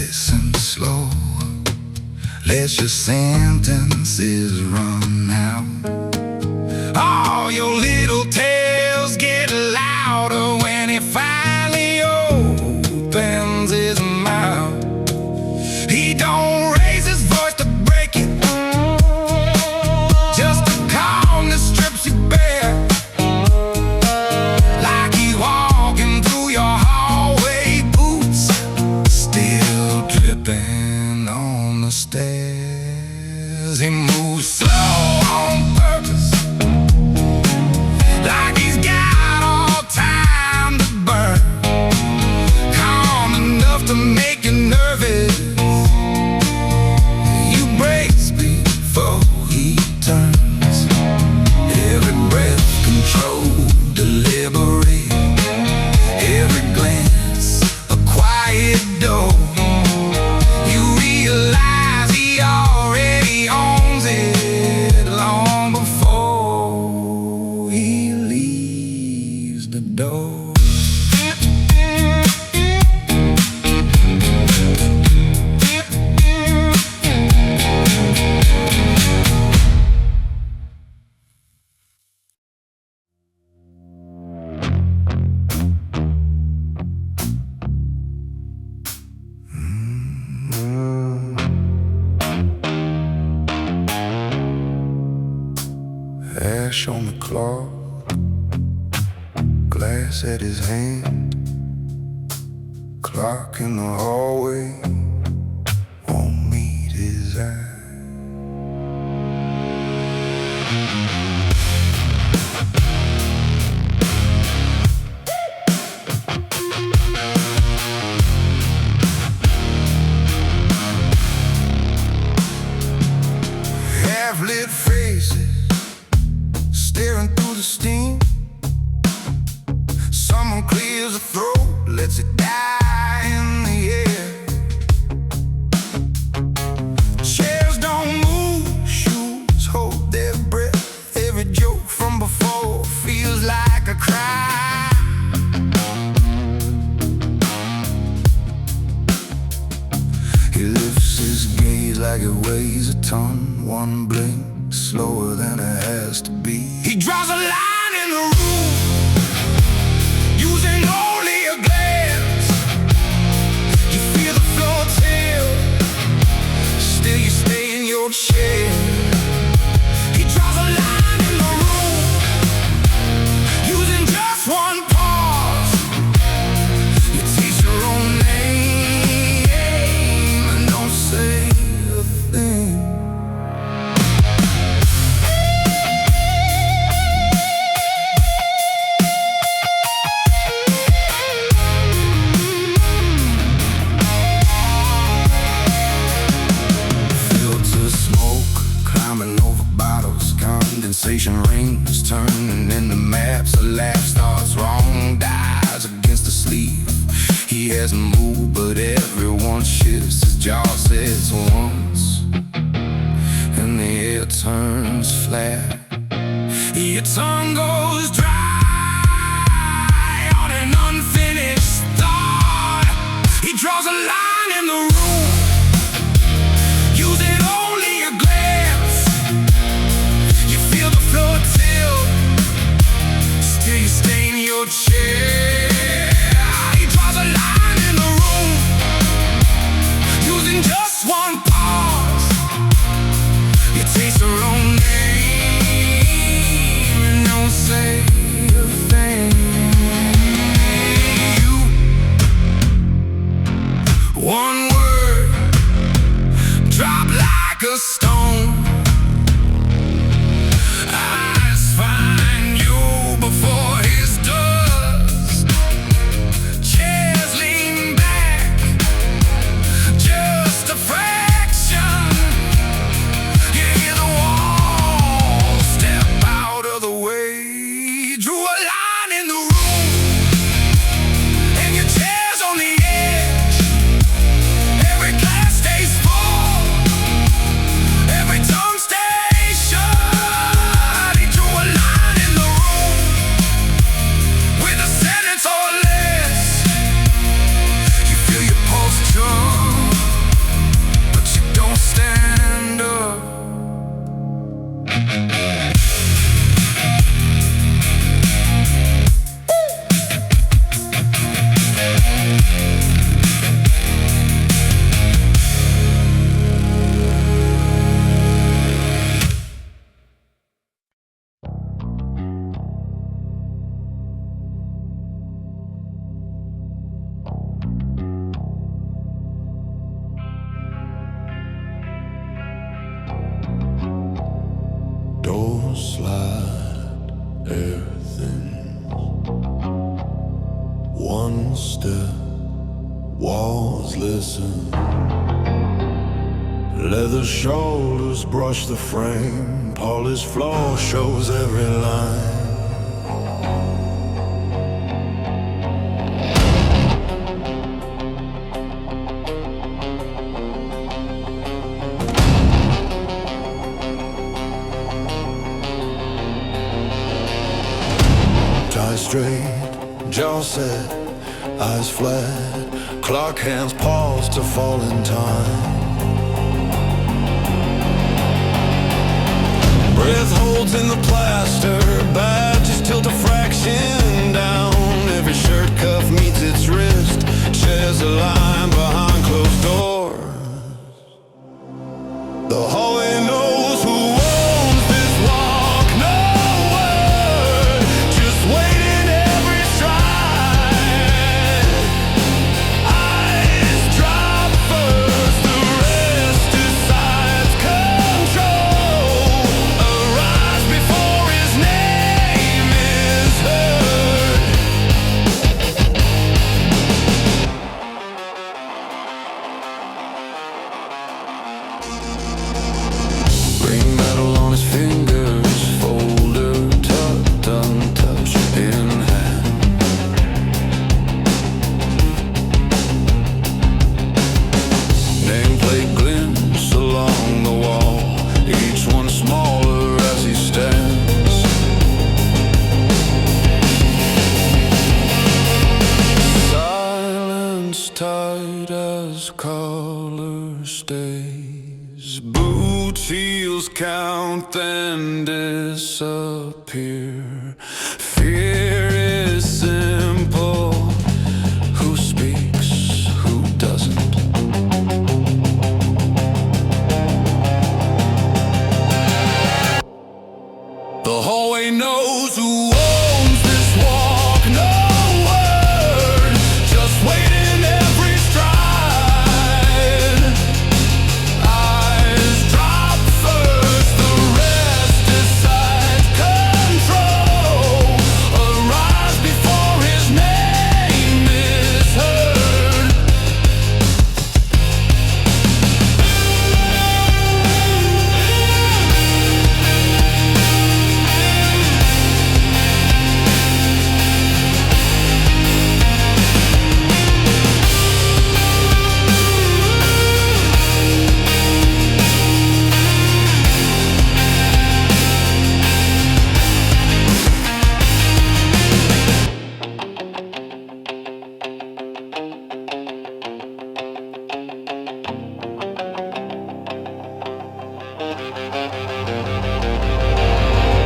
listen slow. Let your sentences run out. All your little tales get louder when he finally opens his mouth. He don't raise his voice to break it, just to calm the strips you bear. Like he's walking through your hallway, boots still dripping on the stairs. He moves slow on purpose, like he's got all time to burn. Calm enough to make you nervous. You brace before he turns. Every breath controlled, deliberate. Every glance a quiet door. You realize he already owns it long before he leaves the door. Ash on the cloth, glass at his hand. Clock in the hallway won't meet his eye. Half-lit faces staring through the steam. Someone clears a throat, lets it die in the air. Chairs don't move, shoes hold their breath. Every joke from before feels like a cry. He lifts his gaze like it weighs a ton. One blink slower than it has to be. He draws a line in the room, using only a glance. You feel the floor tilt, still you stay in your chair. He draws a line in the room, using just one pause. You taste your own name and don't say a thing. Condensation rings turning into maps. A laugh starts wrong, dies against the sleeve. He hasn't moved, but everyone shifts. His jaw sets once, and the air turns flat. Your tongue goes dry on an unfinished thought. He draws a line in the room, using only a glance. You feel the floor tilt, still you stay in your chair. He draws a line in the room, using just one pause. You taste your own name and don't say a thing. You, one word, drop like a stone. Eyes find you before his dust. Chairs lean back, just a fraction. You hear the walls step out of the way. Drew a line in the room, and your chair's on the edge. Every glass stays full, step, walls listen. Leather shoulders brush the frame, polished floor shows every line. Tie straight, jaw set, eyes flat, clock hands pause to fall in time. Breath holds in the plaster, badges tilt a fraction down. Every shirt cuff meets its wrist, chairs a line behind closed doors. The hallway knows who owns this walk, no word, just waiting every stride. Eyes drop first, the rest decides control. Arrives before his name is heard. Ring metal on his fingers, folder tucked, untouched in hand. Nameplate glints along the wall, each one smaller as he stands. Silence tight as color stays. Boots, heels count, then disappear. Fear